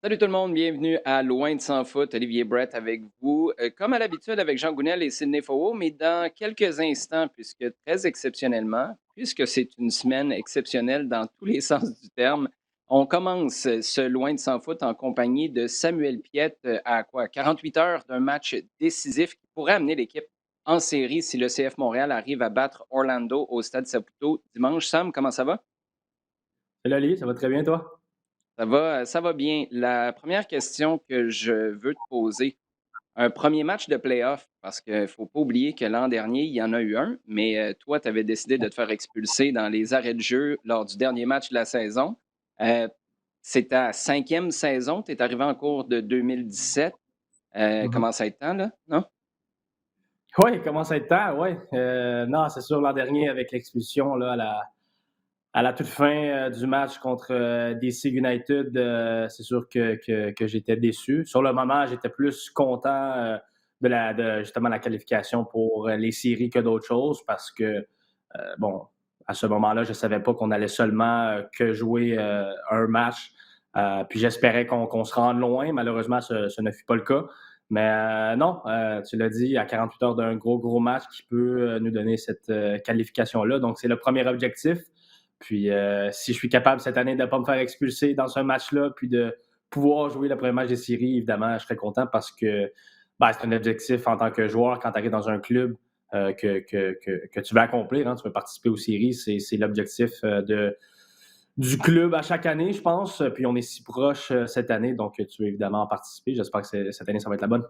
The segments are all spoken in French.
Salut tout le monde, bienvenue à Loin de sans foot. Olivier Brett avec vous. Comme à l'habitude avec Jean Gounel et Sidney Fowle, mais dans quelques instants, puisque très exceptionnellement, puisque c'est une semaine exceptionnelle dans tous les sens du terme, on commence ce Loin de sans foot en compagnie de Samuel Piette à quoi? 48 heures d'un match décisif qui pourrait amener l'équipe en série si le CF Montréal arrive à battre Orlando au Stade Saputo dimanche. Sam, comment ça va? Salut Ali, ça va très bien toi? Ça va bien. La première question que je veux te poser, un premier match de playoff, parce qu'il ne faut pas oublier que l'an dernier, il y en a eu un, mais toi, tu avais décidé de te faire expulser dans les arrêts de jeu lors du dernier match de la saison. Euh, c'est ta cinquième saison, tu es arrivé en cours de 2017. Mhm. Comment ça être temps, là? Non? Oui, il commence à être temps, oui. Non, c'est sûr, l'an dernier, avec l'expulsion là, à la toute fin du match contre DC United, c'est sûr que j'étais déçu. Sur le moment, j'étais plus content de justement la qualification pour les séries que d'autres choses parce que, bon, à ce moment-là, je ne savais pas qu'on allait seulement que jouer un match. Puis j'espérais qu'on se rende loin. Malheureusement, ce ne fut pas le cas. Mais non, tu l'as dit, à 48 heures d'un gros match qui peut nous donner cette qualification-là. Donc, c'est le premier objectif. Puis, si je suis capable cette année de ne pas me faire expulser dans ce match-là, puis de pouvoir jouer le premier match des séries, évidemment, je serais content parce que ben, c'est un objectif en tant que joueur quand tu arrives dans un club que tu veux accomplir. Hein, tu veux participer aux séries. C'est l'objectif du club à chaque année, je pense. Puis, on est si proche cette année, donc tu veux évidemment en participer. J'espère que cette année, ça va être la bonne.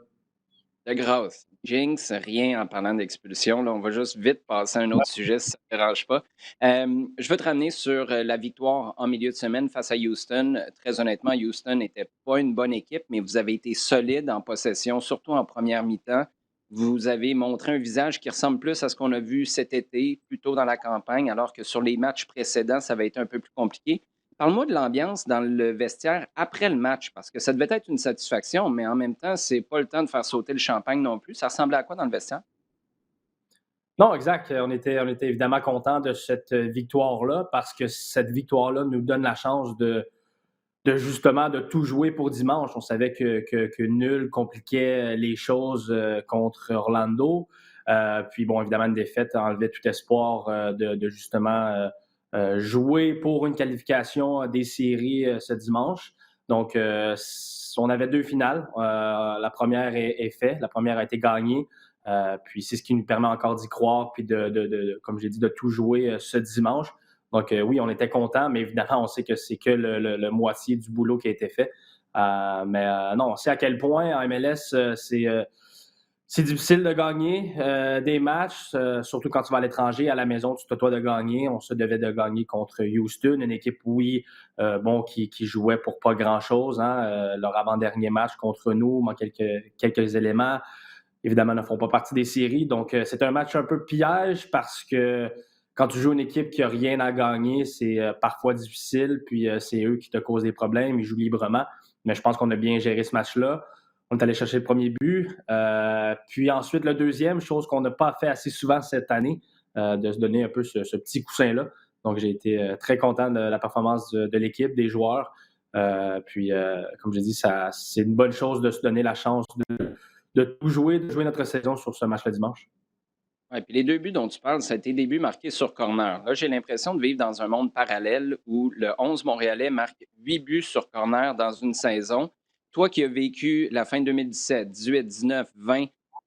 De grâce. Jinx, rien en parlant d'expulsion. Là, on va juste vite passer à un autre sujet si ça ne te dérange pas. Je veux te ramener sur la victoire en milieu de semaine face à Houston. Très honnêtement, Houston n'était pas une bonne équipe, mais vous avez été solide en possession, surtout en première mi-temps. Vous avez montré un visage qui ressemble plus à ce qu'on a vu cet été, plutôt dans la campagne, alors que sur les matchs précédents, ça avait été un peu plus compliqué. Parle-moi de l'ambiance dans le vestiaire après le match, parce que ça devait être une satisfaction, mais en même temps, c'est pas le temps de faire sauter le champagne non plus. Ça ressemblait à quoi dans le vestiaire? Non, exact. On était évidemment contents de cette victoire-là parce que cette victoire-là nous donne la chance de justement de tout jouer pour dimanche. On savait que nul compliquait les choses contre Orlando. Puis bon, évidemment, une défaite enlevait tout espoir de justement jouer pour une qualification des séries ce dimanche. Donc, on avait deux finales. La première est faite, la première a été gagnée. Puis c'est ce qui nous permet encore d'y croire, puis comme j'ai dit, de tout jouer ce dimanche. Donc, oui, on était contents, mais évidemment, on sait que c'est que le moitié du boulot qui a été fait. Mais non, on sait à quel point en MLS, c'est difficile de gagner des matchs, surtout quand tu vas à l'étranger. À la maison, tu te dois de gagner. On se devait de gagner contre Houston, une équipe, oui, bon, qui jouait pour pas grand-chose. Hein. Leur avant-dernier match contre nous, il manque quelques éléments. Évidemment, ne font pas partie des séries. Donc, c'est un match un peu piège parce que quand tu joues une équipe qui n'a rien à gagner, c'est parfois difficile. Puis, c'est eux qui te causent des problèmes. Ils jouent librement. Mais je pense qu'on a bien géré ce match-là. On est allé chercher le premier but. Puis ensuite, le deuxième, chose qu'on n'a pas fait assez souvent cette année, de se donner un peu ce petit coussin-là. Donc, j'ai été très content de la performance de l'équipe, des joueurs. Puis, comme j'ai dit, c'est une bonne chose de se donner la chance de tout jouer, de jouer notre saison sur ce match le dimanche. Ouais, puis les deux buts dont tu parles, ça a été des buts marqués sur corner. Là, j'ai l'impression de vivre dans un monde parallèle où le 11 montréalais marque 8 buts sur corner dans une saison. Toi qui as vécu la fin de 2017, 18, 19, 20,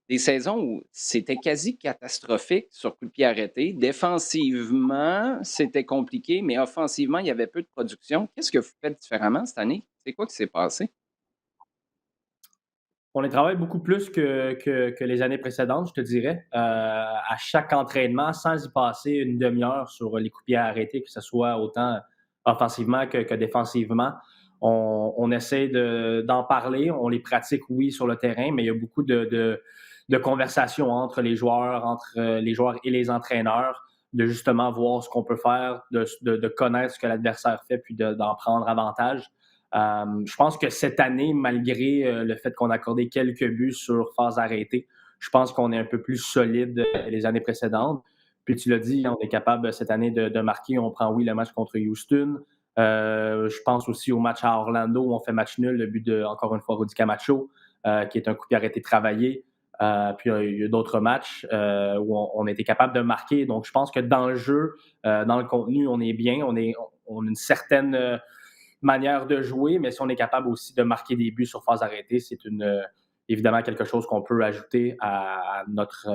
des saisons où c'était quasi catastrophique sur coup de pied arrêté. Défensivement, c'était compliqué, mais offensivement, il y avait peu de production. Qu'est-ce que vous faites différemment cette année? C'est quoi qui s'est passé? On y travaille beaucoup plus que les années précédentes, je te dirais. À chaque entraînement, sans y passer une demi-heure sur les coups de pied arrêtés, que ce soit autant offensivement que défensivement, on essaie d'en parler. On les pratique, oui, sur le terrain, mais il y a beaucoup de conversations entre les joueurs et les entraîneurs, de justement voir ce qu'on peut faire, de connaître ce que l'adversaire fait, puis d'en prendre avantage. Je pense que cette année, malgré le fait qu'on a accordé quelques buts sur phase arrêtée, je pense qu'on est un peu plus solide que les années précédentes. Puis tu l'as dit, on est capable cette année de marquer. On prend, oui, le match contre Houston. Je pense aussi au match à Orlando où on fait match nul, le but de, encore une fois, Rudy Camacho, qui est un coup de pied arrêté travaillé. Puis il y a d'autres matchs où on a été capable de marquer. Donc, je pense que dans le jeu, dans le contenu, on est bien. On a une certaine manière de jouer, mais si on est capable aussi de marquer des buts sur phase arrêtée, c'est évidemment quelque chose qu'on peut ajouter à notre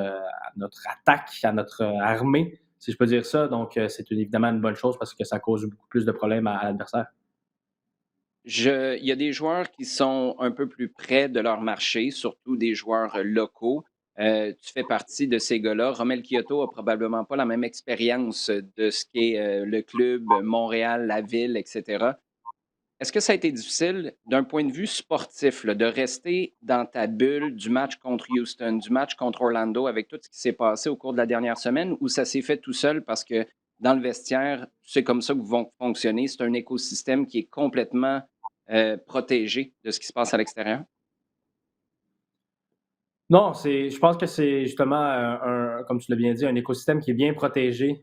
attaque, à notre armée, si je peux dire ça. Donc, c'est évidemment une bonne chose parce que ça cause beaucoup plus de problèmes à l'adversaire. Il y a des joueurs qui sont un peu plus près de leur marché, surtout des joueurs locaux. Tu fais partie de ces gars-là. Romel Kyoto a probablement pas la même expérience de ce qu'est le club, Montréal, la ville, etc. Est-ce que ça a été difficile d'un point de vue sportif là, de rester dans ta bulle du match contre Houston, du match contre Orlando avec tout ce qui s'est passé au cours de la dernière semaine ou ça s'est fait tout seul parce que dans le vestiaire, c'est comme ça que vous vont fonctionner. C'est un écosystème qui est complètement protégé de ce qui se passe à l'extérieur? Non, je pense que c'est justement, comme tu l'as bien dit, un écosystème qui est bien protégé,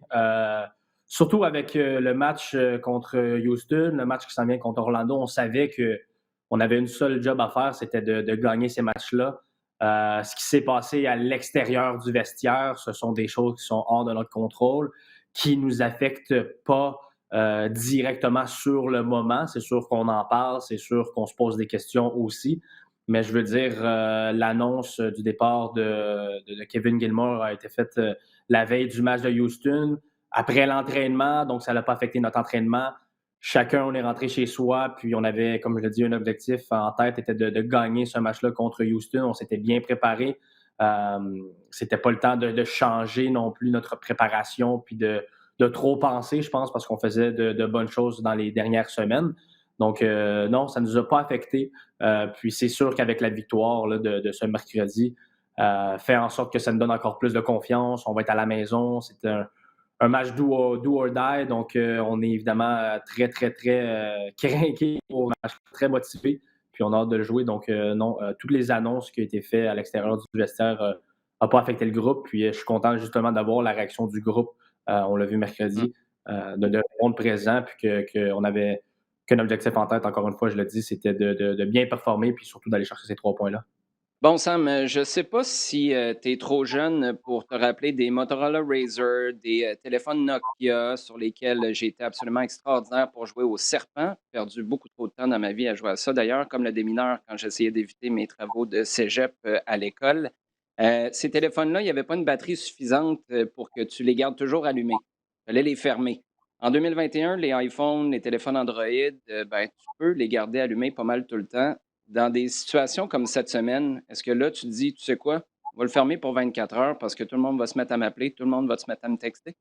surtout avec le match contre Houston, le match qui s'en vient contre Orlando. On savait qu'on avait une seule job à faire, c'était de gagner ces matchs-là. Ce qui s'est passé à l'extérieur du vestiaire, ce sont des choses qui sont hors de notre contrôle, qui ne nous affectent pas directement sur le moment. C'est sûr qu'on en parle, c'est sûr qu'on se pose des questions aussi. Mais je veux dire, l'annonce du départ de Kevin Gilmore a été faite la veille du match de Houston, après l'entraînement, donc ça n'a pas affecté notre entraînement. Chacun, on est rentré chez soi, puis on avait, comme je l'ai dit, un objectif en tête, était de gagner ce match-là contre Houston. On s'était bien préparé. C'était pas le temps de changer non plus notre préparation, puis de trop penser, je pense, parce qu'on faisait de bonnes choses dans les dernières semaines. Donc, non, ça ne nous a pas affecté. Puis c'est sûr qu'avec la victoire là, de ce mercredi, fait en sorte que ça nous donne encore plus de confiance. On va être à la maison. C'est un match do or die. Donc, on est évidemment très, très, très craqué pour un match, très motivé. Puis on a hâte de le jouer. Donc, non, toutes les annonces qui ont été faites à l'extérieur du vestiaire n'ont pas affecté le groupe. Puis je suis content justement d'avoir la réaction du groupe. On l'a vu mercredi, de répondre présent. Puis qu'on avait qu'un objectif en tête, encore une fois, je le dis, c'était de bien performer puis surtout d'aller chercher ces 3 points-là. Bon, Sam, je ne sais pas si tu es trop jeune pour te rappeler des Motorola Razr, des téléphones Nokia sur lesquels j'ai été absolument extraordinaire pour jouer au serpent. J'ai perdu beaucoup trop de temps dans ma vie à jouer à ça, d'ailleurs, comme le démineur quand j'essayais d'éviter mes travaux de cégep à l'école. Ces téléphones-là, il n'y avait pas une batterie suffisante pour que tu les gardes toujours allumés. Il fallait les fermer. En 2021, les iPhones, les téléphones Android, ben, tu peux les garder allumés pas mal tout le temps. Dans des situations comme cette semaine, est-ce que là, tu te dis: «Tu sais quoi? On va le fermer pour 24 heures parce que tout le monde va se mettre à m'appeler, tout le monde va se mettre à me texter»?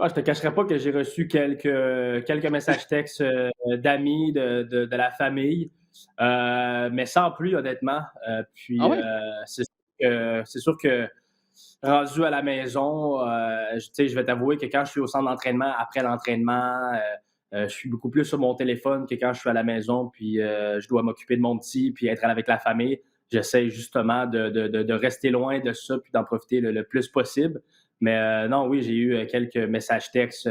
Ah, je te cacherai pas que j'ai reçu quelques messages textes d'amis, de la famille, mais sans plus, honnêtement. Ah Puis, oui? c'est sûr que rendu à la maison, tu sais, je vais t'avouer que quand je suis au centre d'entraînement, après l'entraînement, je suis beaucoup plus sur mon téléphone que quand je suis à la maison, puis je dois m'occuper de mon petit, puis être avec la famille. J'essaie justement de rester loin de ça, puis d'en profiter le plus possible. Mais non, oui, j'ai eu quelques messages textes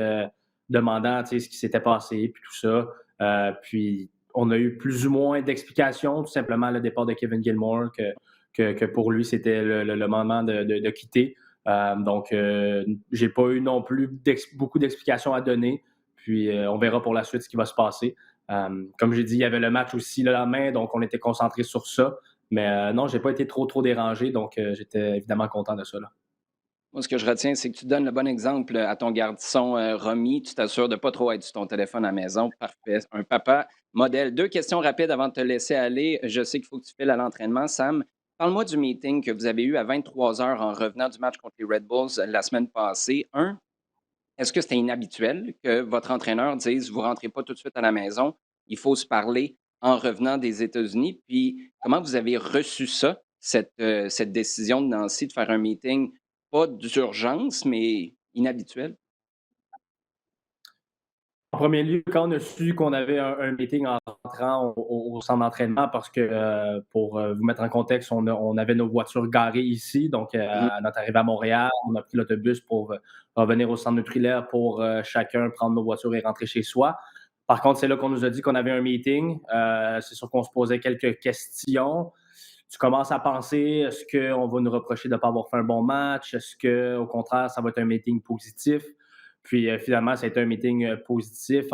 demandant ce qui s'était passé, puis tout ça. Puis on a eu plus ou moins d'explications, tout simplement le départ de Kevin Gilmore, que pour lui, c'était le moment de quitter. Donc, j'ai pas eu non plus beaucoup d'explications à donner. Puis, on verra pour la suite ce qui va se passer. Comme j'ai dit, il y avait le match aussi le lendemain, donc on était concentré sur ça. Mais non, j'ai pas été trop dérangé, donc j'étais évidemment content de ça. Là. Moi, ce que je retiens, c'est que tu donnes le bon exemple à ton garçon Romy. Tu t'assures de ne pas trop être sur ton téléphone à la maison. Parfait. Un papa modèle. Deux questions rapides avant de te laisser aller. Je sais qu'il faut que tu files à l'entraînement. Sam, parle-moi du meeting que vous avez eu à 23 heures en revenant du match contre les Red Bulls la semaine passée. Un, est-ce que c'était inhabituel que votre entraîneur dise: vous ne rentrez pas tout de suite à la maison, il faut se parler en revenant des États-Unis? Puis comment vous avez reçu ça, cette décision de Nancy de faire un meeting, pas d'urgence, mais inhabituel? En premier lieu, quand on a su qu'on avait un meeting en rentrant au centre d'entraînement, parce que pour vous mettre en contexte, on avait nos voitures garées ici. Donc, Mhm. à notre arrivée à Montréal, on a pris l'autobus pour revenir au centre Nutrilait pour chacun prendre nos voitures et rentrer chez soi. Par contre, c'est là qu'on nous a dit qu'on avait un meeting. C'est sûr qu'on se posait quelques questions. Tu commences à penser, est-ce qu'on va nous reprocher de ne pas avoir fait un bon match? Est-ce qu'au contraire, ça va être un meeting positif? Puis finalement, ça a été un meeting positif.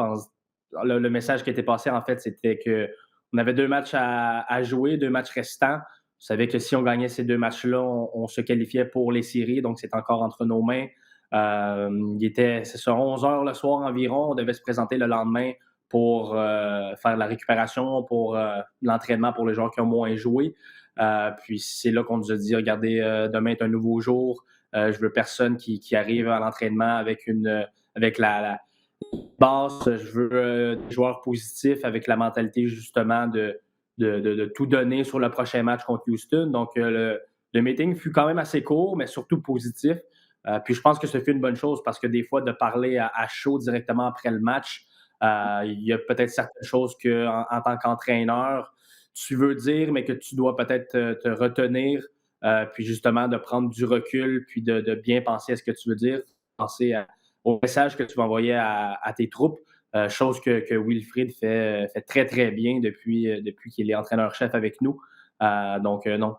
Le message qui était passé, en fait, c'était qu'on avait 2 matchs à jouer, 2 matchs restants. On savait que si on gagnait ces 2 matchs-là, on se qualifiait pour les séries, donc c'est encore entre nos mains. C'est sur 11 heures le soir environ. On devait se présenter le lendemain pour faire la récupération, pour l'entraînement pour les joueurs qui ont moins joué. Puis c'est là qu'on nous a dit, regardez, demain est un nouveau jour. Je veux personne qui arrive à l'entraînement avec la base. Je veux des joueurs positifs avec la mentalité justement de tout donner sur le prochain match contre Houston. Donc le meeting fut quand même assez court, mais surtout positif. Puis je pense que ce fut une bonne chose parce que des fois, de parler à chaud directement après le match, il y a peut-être certaines choses en tant qu'entraîneur, tu veux dire, mais que tu dois peut-être te retenir, puis justement de prendre du recul, puis de bien penser à ce que tu veux dire, penser au message que tu vas envoyer à tes troupes, chose que Wilfried fait très, très bien depuis qu'il est entraîneur-chef avec nous. Donc, non.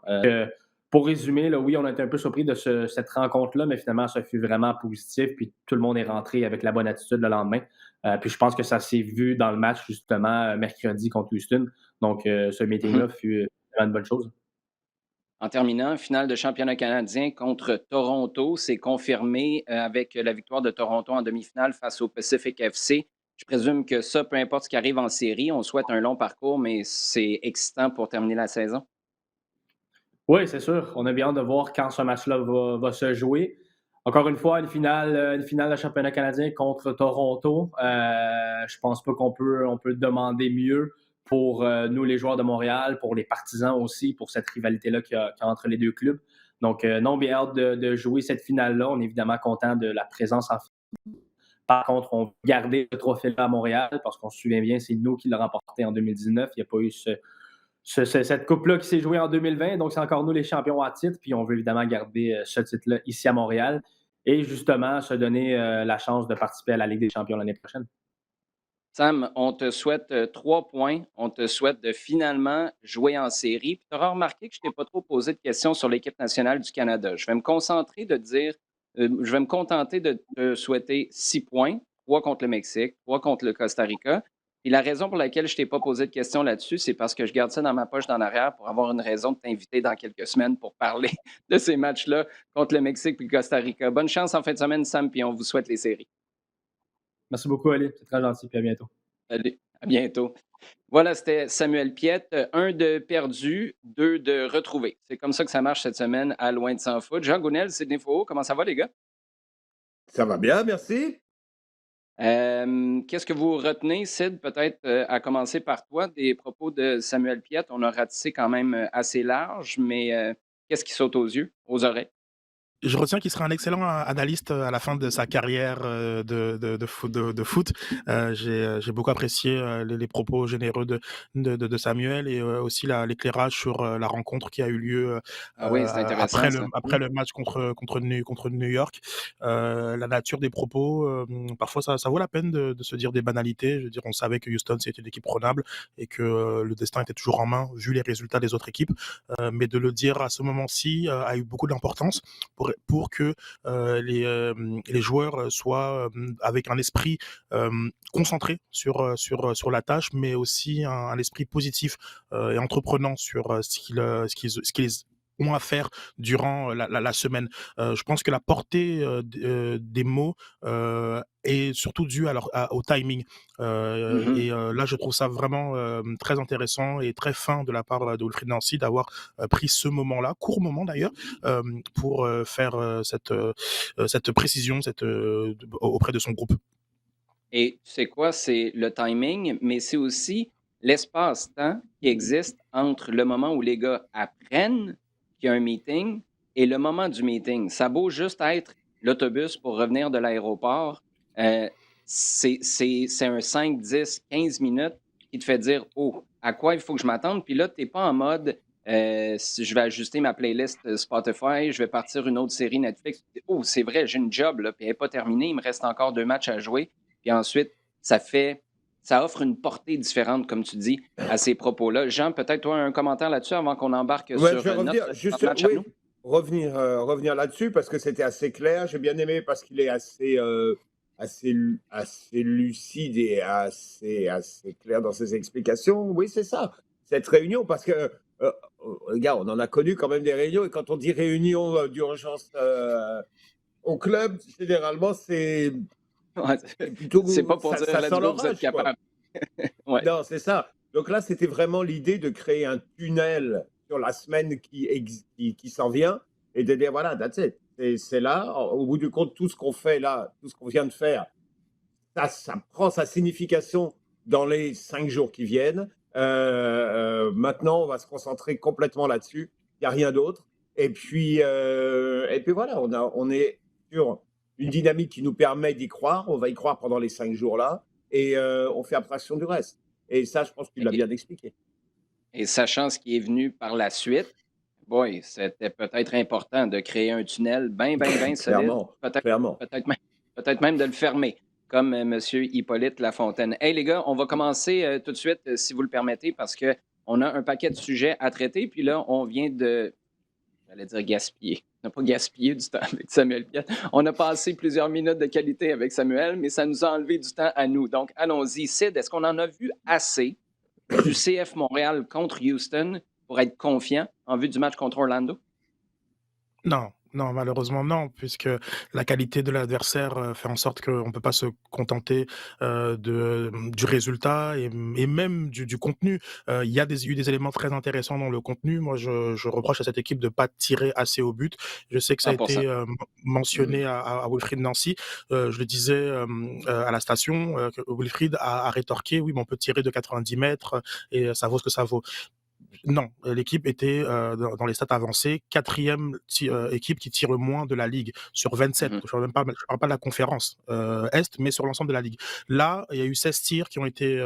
Pour résumer, là, oui, on a été un peu surpris de cette rencontre-là, mais finalement, ça fut vraiment positif, puis tout le monde est rentré avec la bonne attitude le lendemain. Puis je pense que ça s'est vu dans le match, justement, mercredi contre Houston. Donc, ce Mhm. meeting-là fut vraiment une bonne chose. En terminant, finale de championnat canadien contre Toronto, c'est confirmé avec la victoire de Toronto en demi-finale face au Pacific FC. Je présume que ça, peu importe ce qui arrive en série, on souhaite un long parcours, mais c'est excitant pour terminer la saison. Oui, c'est sûr. On a bien hâte de voir quand ce match-là va se jouer. Encore une fois, une finale de championnat canadien contre Toronto. Je pense pas on peut demander mieux pour nous, les joueurs de Montréal, pour les partisans aussi, pour cette rivalité-là qu'il y a entre les deux clubs. Donc, non, bien hâte de jouer cette finale-là. On est évidemment content de la présence en finale. Par contre, on veut garder le trophée-là à Montréal parce qu'on se souvient bien, c'est nous qui l'avons remporté en 2019. Il n'y a pas eu cette coupe-là qui s'est jouée en 2020, donc c'est encore nous les champions à titre, puis on veut évidemment garder ce titre-là ici à Montréal et justement se donner la chance de participer à la Ligue des champions l'année prochaine. Sam, on te souhaite 3 points. On te souhaite de finalement jouer en série. Tu auras remarqué que je ne t'ai pas trop posé de questions sur l'équipe nationale du Canada. Je vais me contenter de te souhaiter 6 points, 3 contre le Mexique, 3 contre le Costa Rica. Et la raison pour laquelle je ne t'ai pas posé de questions là-dessus, c'est parce que je garde ça dans ma poche dans l'arrière pour avoir une raison de t'inviter dans quelques semaines pour parler de ces matchs-là contre le Mexique et le Costa Rica. Bonne chance en fin de semaine, Sam, puis on vous souhaite les séries. Merci beaucoup, Ali. C'est très gentil, puis à bientôt. Allez, à bientôt. Voilà, c'était Samuel Piette. Un de perdu, deux de retrouvé. C'est comme ça que ça marche cette semaine à Loin de Sans Foot. Jean Gounel, Sidney Faux, comment ça va, les gars? Ça va bien, merci. Qu'est-ce que vous retenez, Sid, peut-être à commencer par toi, des propos de Samuel Piette? On a ratissé quand même assez large, mais qu'est-ce qui saute aux yeux, aux oreilles? Je retiens qu'il sera un excellent analyste à la fin de sa carrière de foot. J'ai beaucoup apprécié les propos généreux de Samuel et aussi l'éclairage sur la rencontre qui a eu lieu Ah oui, c'est intéressant, ça. après le match contre New York. La nature des propos, parfois ça vaut la peine de se dire des banalités. Je veux dire, on savait que Houston c'était une équipe prenable et que le destin était toujours en main vu les résultats des autres équipes. Mais de le dire à ce moment-ci a eu beaucoup d'importance pour que les joueurs soient avec un esprit concentré sur la tâche, mais aussi un esprit positif et entreprenant sur ce qu'ils ont à faire durant la semaine. Je pense que la portée des mots est surtout due au timing. Mhm. Là, je trouve ça vraiment très intéressant et très fin de la part de Wilfried Nancy d'avoir pris ce moment-là, court moment d'ailleurs, pour faire cette précision auprès de son groupe. Et tu sais quoi, c'est le timing, mais c'est aussi l'espace-temps qui existe entre le moment où les gars apprennent qu'il y a un meeting et le moment du meeting. Ça a beau juste être l'autobus pour revenir de l'aéroport. euh, c'est un 5, 10, 15 minutes qui te fait dire, oh, à quoi il faut que je m'attende? Puis là, tu n'es pas en mode, si je vais ajuster ma playlist Spotify, je vais partir une autre série Netflix. Oh, c'est vrai, j'ai une job, là, puis elle n'est pas terminée, il me reste encore 2 matchs à jouer. Puis ensuite, ça offre une portée différente, comme tu dis, à ces propos-là. Jean, peut-être toi un commentaire là-dessus avant qu'on embarque Ouais, sur je vais revenir notre match à oui, nous? revenir là-dessus parce que c'était assez clair. J'ai bien aimé parce qu'il est assez lucide et assez clair dans ses explications. Oui, c'est ça, cette réunion parce que, regarde, on en a connu quand même des réunions et quand on dit réunion, d'urgence, au club, généralement, Ouais, c'est c'est plutôt pas pour dire ça let's sent go, vous êtes l'orage, quoi. capable. Ouais. Non, c'est ça. Donc là, c'était vraiment l'idée de créer un tunnel sur la semaine qui s'en vient et de dire voilà, that's it. C'est là, au bout du compte, tout ce qu'on fait là, tout ce qu'on vient de faire, ça prend sa signification dans les 5 jours qui viennent. Maintenant, on va se concentrer complètement là-dessus. Il n'y a rien d'autre. Et puis voilà, on est sur une dynamique qui nous permet d'y croire. On va y croire pendant les 5 jours là et on fait abstraction du reste. Et ça, je pense qu'il l'a Et, bien expliqué. et sachant ce qui est venu par la suite, boy, c'était peut-être important de créer un tunnel bien, bien, bien solide. Clairement, Peut-être, clairement. peut-être même de le fermer, comme M. Hippolyte Lafontaine. Hey, les gars, on va commencer tout de suite, si vous le permettez, parce qu'on a un paquet de sujets à traiter. Puis là, on vient de, j'allais dire gaspiller. On n'a pas gaspillé du temps avec Samuel Piette. On a passé plusieurs minutes de qualité avec Samuel, mais ça nous a enlevé du temps à nous. Donc, allons-y. Sid, est-ce qu'on en a vu assez du CF Montréal contre Houston pour être confiant en vue du match contre Orlando? Non, non, malheureusement non, puisque la qualité de l'adversaire, fait en sorte qu'on ne peut pas se contenter, du résultat et même du contenu. Il y a eu des éléments très intéressants dans le contenu. Moi, je reproche à cette équipe de pas tirer assez au but. Je sais que ça a 100%. été, mentionné à Wilfried Nancy. Je le disais, à la station, que Wilfried a rétorqué: «Oui, mais on peut tirer de 90 mètres, et ça vaut ce que ça vaut». Non, l'équipe était, dans les stats avancées, 4e équipe qui tire le moins de la ligue sur 27. Mhm. Je parle pas de la conférence, Est, mais sur l'ensemble de la ligue. Là, il y a eu 16 tirs qui ont été,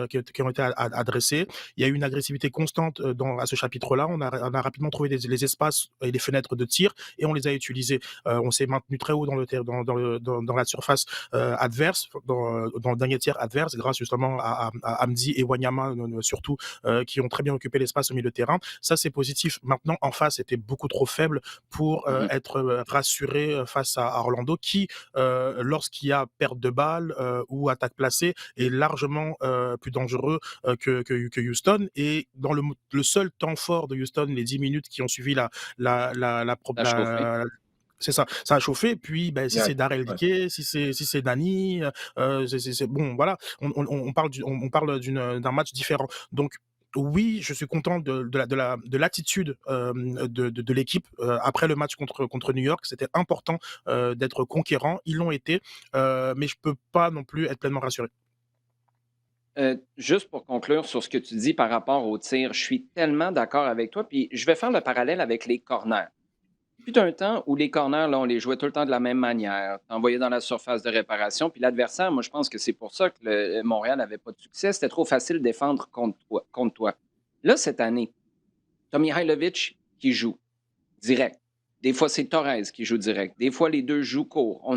adressés. Il y a eu une agressivité constante, à ce chapitre-là. On a rapidement trouvé les espaces et les fenêtres de tir et on les a utilisés. On s'est maintenu très haut dans la surface, adverse, dans le dernier tiers adverse, grâce justement à Hamdi et Wanyama, surtout, qui ont très bien occupé l'espace au milieu de terrain. Ça, c'est positif. Maintenant, en face, était beaucoup trop faible pour Mhm. être rassuré face à Orlando, qui, lorsqu'il y a perte de balle ou attaque placée, est largement plus dangereux que Houston. Et dans le seul temps fort de Houston, les 10 minutes qui ont suivi Ça a chauffé. c'est ça, ça a chauffé. Puis, ben, si c'est Ouais, Darrell ouais. Diquet, si c'est Dani, bon, voilà, on parle d'un match différent. Donc, oui, je suis content de l'attitude de l'équipe après le match contre New York. C'était important d'être conquérant. Ils l'ont été, mais je peux pas non plus être pleinement rassuré. Juste pour conclure sur ce que tu dis par rapport au tir, je suis tellement d'accord avec toi. Puis je vais faire le parallèle avec les corners. Il fut un temps où les corners, là, on les jouait tout le temps de la même manière. T'envoyais dans la surface de réparation. Puis l'adversaire, moi, je pense que c'est pour ça que Montréal n'avait pas de succès. C'était trop facile de défendre contre toi. Là, cette année, Tommy Mihailovic qui joue direct. Des fois, c'est Torres qui joue direct. Des fois, les deux jouent court.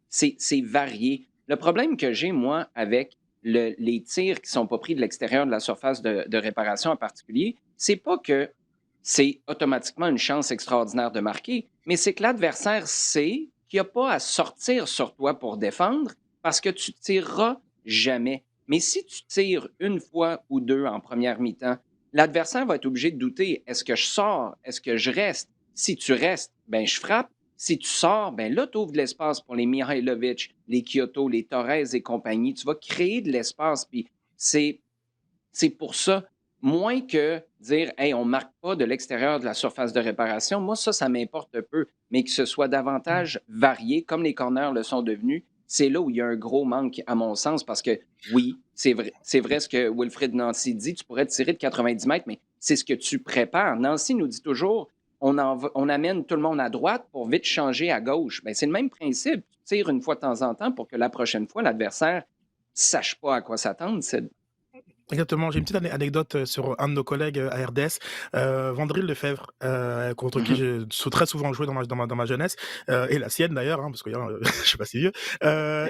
C'est varié. Le problème que j'ai, moi, avec les tirs qui ne sont pas pris de l'extérieur de la surface de réparation en particulier, c'est pas que c'est automatiquement une chance extraordinaire de marquer, mais c'est que l'adversaire sait qu'il n'y a pas à sortir sur toi pour défendre parce que tu tireras jamais. Mais si tu tires une fois ou deux en première mi-temps, l'adversaire va être obligé de douter. Est-ce que je sors? Est-ce que je reste? Si tu restes, ben je frappe. Si tu sors, ben là, tu ouvres de l'espace pour les Mihailovic, les Kyoto, les Torres et compagnie. Tu vas créer de l'espace. Puis c'est pour ça, moins que dire, hey, on ne marque pas de l'extérieur de la surface de réparation, moi, ça m'importe peu, mais que ce soit davantage varié, comme les corners le sont devenus, c'est là où il y a un gros manque, à mon sens, parce que oui, c'est vrai ce que Wilfried Nancy dit, tu pourrais tirer de 90 mètres, mais c'est ce que tu prépares. Nancy nous dit toujours, on amène tout le monde à droite pour vite changer à gauche. Bien, c'est le même principe. Tu tires une fois de temps en temps pour que la prochaine fois, l'adversaire sachent pas à quoi s'attendre. Exactement, j'ai une petite anecdote sur un de nos collègues à RDS, Vandril Lefebvre, contre qui Mhm. j'ai très souvent joué dans ma jeunesse, et la sienne d'ailleurs, hein, parce que je suis pas si vieux.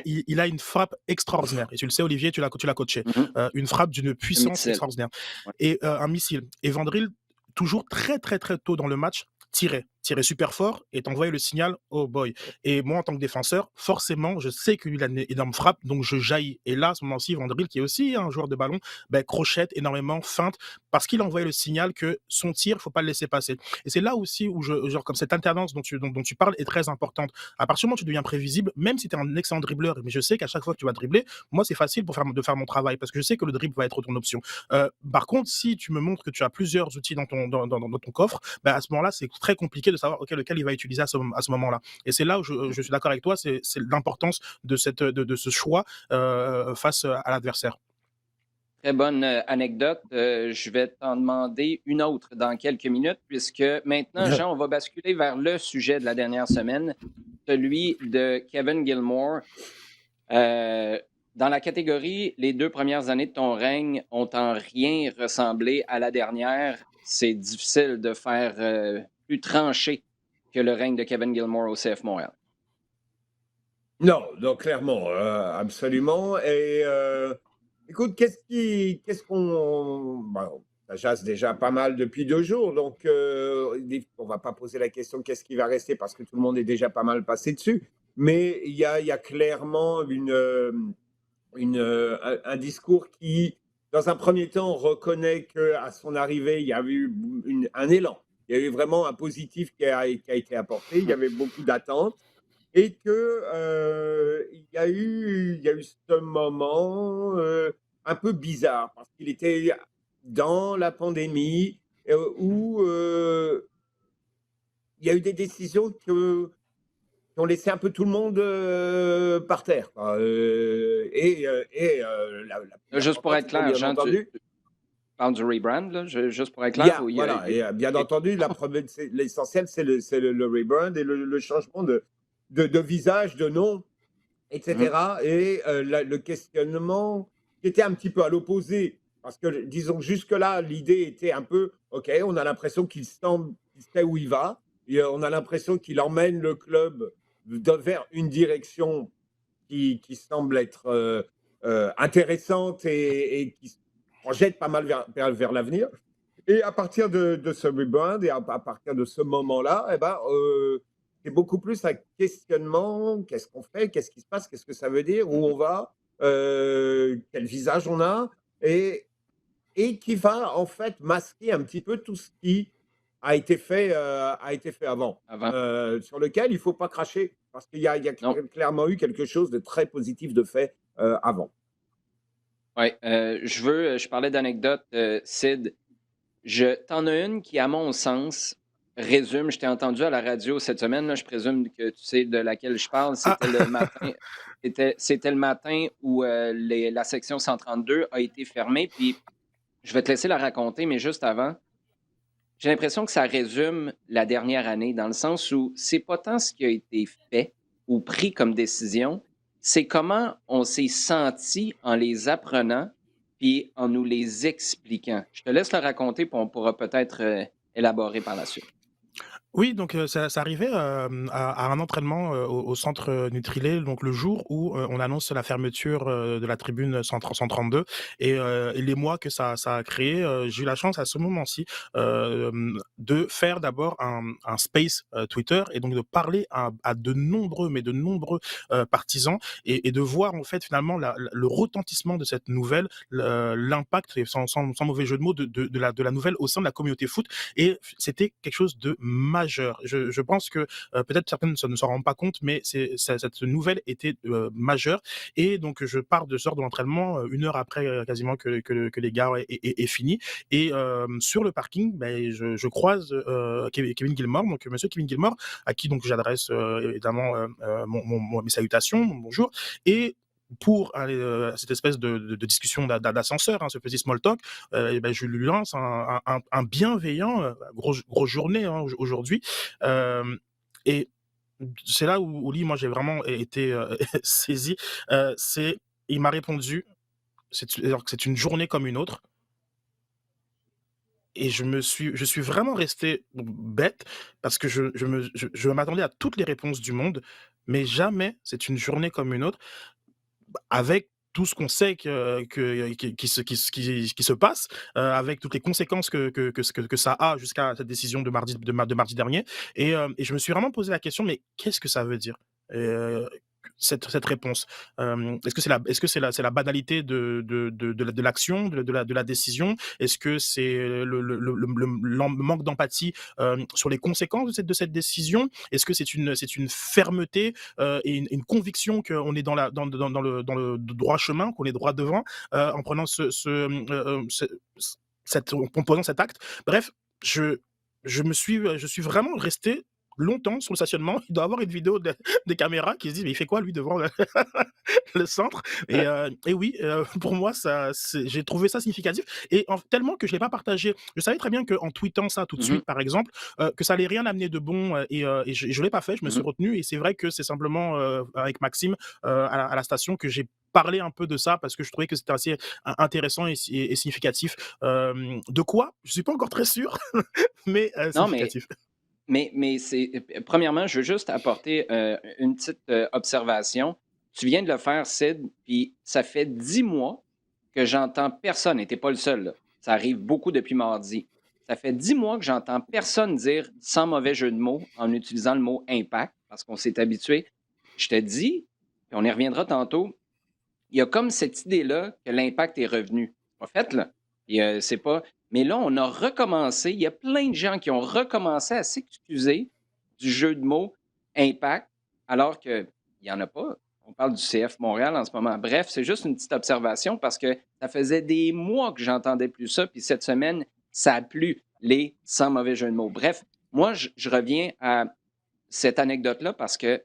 Il a une frappe extraordinaire. Et tu le sais, Olivier, tu l'as coaché. Mhm. Une frappe d'une Un puissance missile. extraordinaire. Ouais. Et un missile. Et Vandril, toujours très très très tôt dans le match, tirait super fort et t'envoyait le signal oh boy. Et moi en tant que défenseur, forcément je sais qu'il a une énorme frappe, donc je jaillis. Et là à ce moment-ci, Vandril, qui est aussi un joueur de ballon, crochette énormément, feinte, parce qu'il envoyait le signal que son tir, faut pas le laisser passer. Et c'est là aussi où genre comme cette alternance dont tu parles est très importante. À partir du moment où tu deviens prévisible, même si tu es un excellent dribbleur, mais je sais qu'à chaque fois que tu vas dribbler, moi c'est facile de faire mon travail parce que je sais que le dribble va être ton option. Par contre, si tu me montres que tu as plusieurs outils dans ton coffre, à ce moment-là, c'est très compliqué de savoir lequel il va utiliser à ce moment-là. Et c'est là où je suis d'accord avec toi, c'est l'importance de ce choix face à l'adversaire. Très bonne anecdote. Je vais t'en demander une autre dans quelques minutes, puisque maintenant, Jean, on va basculer vers le sujet de la dernière semaine, celui de Kevin Gilmore. Dans la catégorie, les 2 premières années de ton règne ont en rien ressemblé à la dernière. C'est difficile de faire plus tranché que le règne de Kevin Gilmore au CF Montréal. Non, donc clairement, absolument. Et écoute, qu'est-ce qu'on, ça jase déjà pas mal depuis 2 jours, donc on va pas poser la question qu'est-ce qui va rester parce que tout le monde est déjà pas mal passé dessus. Mais il y a clairement un discours qui, dans un premier temps, reconnaît qu'à son arrivée, il y a eu un élan. Il y a eu vraiment un positif qui a été apporté. Il y avait beaucoup d'attentes et que il y a eu ce moment un peu bizarre parce qu'il était dans la pandémie où il y a eu des décisions qui ont laissé un peu tout le monde par terre, quoi. La plus Juste pour importante, être c'était clair, bien Jean, tu entendu, parles du rebrand, là, juste pour être clair, ou il y a... voilà, et bien entendu, l'essentiel, c'est le rebrand et le changement de visage, de nom, Mhm. etc. Et le questionnement qui était un petit peu à l'opposé, parce que disons jusque-là, l'idée était un peu, ok, on a l'impression qu'il sait où il va, et on a l'impression qu'il emmène le club vers une direction qui semble être intéressante et qui se projette pas mal vers l'avenir. Et à partir de ce rebrand et à partir de ce moment-là, c'est beaucoup plus un questionnement. Qu'est-ce qu'on fait? Qu'est-ce qui se passe? Qu'est-ce que ça veut dire? Où on va? Quel visage on a? Et, et qui va en fait masquer un petit peu tout ce qui a été fait avant, Avant. sur lequel il ne faut pas cracher, parce qu'il y a Non. clairement eu quelque chose de très positif de fait avant. Oui. Je parlais d'anecdote, Sid. T'en as une qui, à mon sens, résume. Je t'ai entendu à la radio cette semaine, là, je présume que tu sais de laquelle je parle. Ah, C'était le matin. C'était le matin où la section 132 a été fermée. Puis je vais te laisser la raconter, mais juste avant, j'ai l'impression que ça résume la dernière année, dans le sens où c'est pas tant ce qui a été fait ou pris comme décision, c'est comment on s'est senti en les apprenant puis en nous les expliquant. Je te laisse le raconter, puis on pourra peut-être élaborer par la suite. oui, donc ça arrivait à un entraînement au centre Nutrilé, donc le jour où on annonce la fermeture de la tribune 132 et les mois que ça a créé, j'ai eu la chance à ce moment-ci de faire d'abord un space Twitter et donc de parler à de nombreux, mais de nombreux partisans et de voir en fait finalement le retentissement de cette nouvelle, l'impact, et sans mauvais jeu de mots, de la nouvelle au sein de la communauté foot. Et c'était quelque chose de majeur. Je pense que peut-être certaines ne s'en rendent pas compte, mais cette nouvelle était majeure. Et donc je pars de de l'entraînement 1 heure après quasiment que les gars aient fini. Et sur le parking, je croise Kevin Gilmore, donc Monsieur Kevin Gilmore, à qui donc j'adresse évidemment mes salutations, mon bonjour. Et pour cette espèce de discussion d'ascenseur, hein, ce petit small talk, je lui lance un bienveillant, grosse journée hein, aujourd'hui. Et c'est là où Oli, moi j'ai vraiment été saisi. C'est il m'a répondu, alors que c'est une journée comme une autre. Et je suis vraiment resté bête parce que je m'attendais à toutes les réponses du monde, mais jamais c'est une journée comme une autre, avec tout ce qu'on sait qui se passe, avec toutes les conséquences que ça a jusqu'à cette décision de mardi dernier. Et je me suis vraiment posé la question, mais qu'est-ce que ça veut dire? Cette réponse? Est-ce que c'est la banalité de l'action, de la décision? Est-ce que c'est le manque d'empathie, sur les conséquences de cette décision? Est-ce que c'est une fermeté, et une conviction qu'on est dans le droit chemin, qu'on est droit devant, en prenant en posant cet acte? Bref, je je suis vraiment resté longtemps sur le stationnement. Il doit avoir une vidéo des caméras qui se disent: «Mais il fait quoi lui devant le le centre?» Et oui, pour moi j'ai trouvé ça significatif, et tellement que je l'ai pas partagé. Je savais très bien qu'en tweetant ça tout de Mhm, suite, par exemple, que ça allait rien amener de bon, et je l'ai pas fait, je me suis mhm. retenu, et c'est vrai que c'est simplement, avec Maxime, à la station, que j'ai parlé un peu de ça parce que je trouvais que c'était assez intéressant et significatif. De quoi? Je suis pas encore très sûr, mais Non, mais significatif. c'est premièrement, je veux juste apporter, une petite, observation. Tu viens de le faire, Sid, puis ça fait 10 mois que j'entends personne, et tu pas le seul, là. Ça arrive beaucoup depuis mardi. Ça fait 10 mois que j'entends personne dire, sans mauvais jeu de mots, en utilisant le mot «impact», parce qu'on s'est habitué. Je te dis, puis on y reviendra tantôt, il y a comme cette idée-là que l'impact est revenu. En fait, là. C'est pas. Mais là, on a recommencé. Il y a plein de gens qui ont recommencé à s'excuser du jeu de mots impact, alors qu'il n'y en a pas. On parle du CF Montréal en ce moment. Bref, c'est juste une petite observation parce que ça faisait des mois que j'entendais plus ça. Puis cette semaine, ça a plu les sans mauvais jeu de mots. Bref, moi, je reviens à cette anecdote-là parce que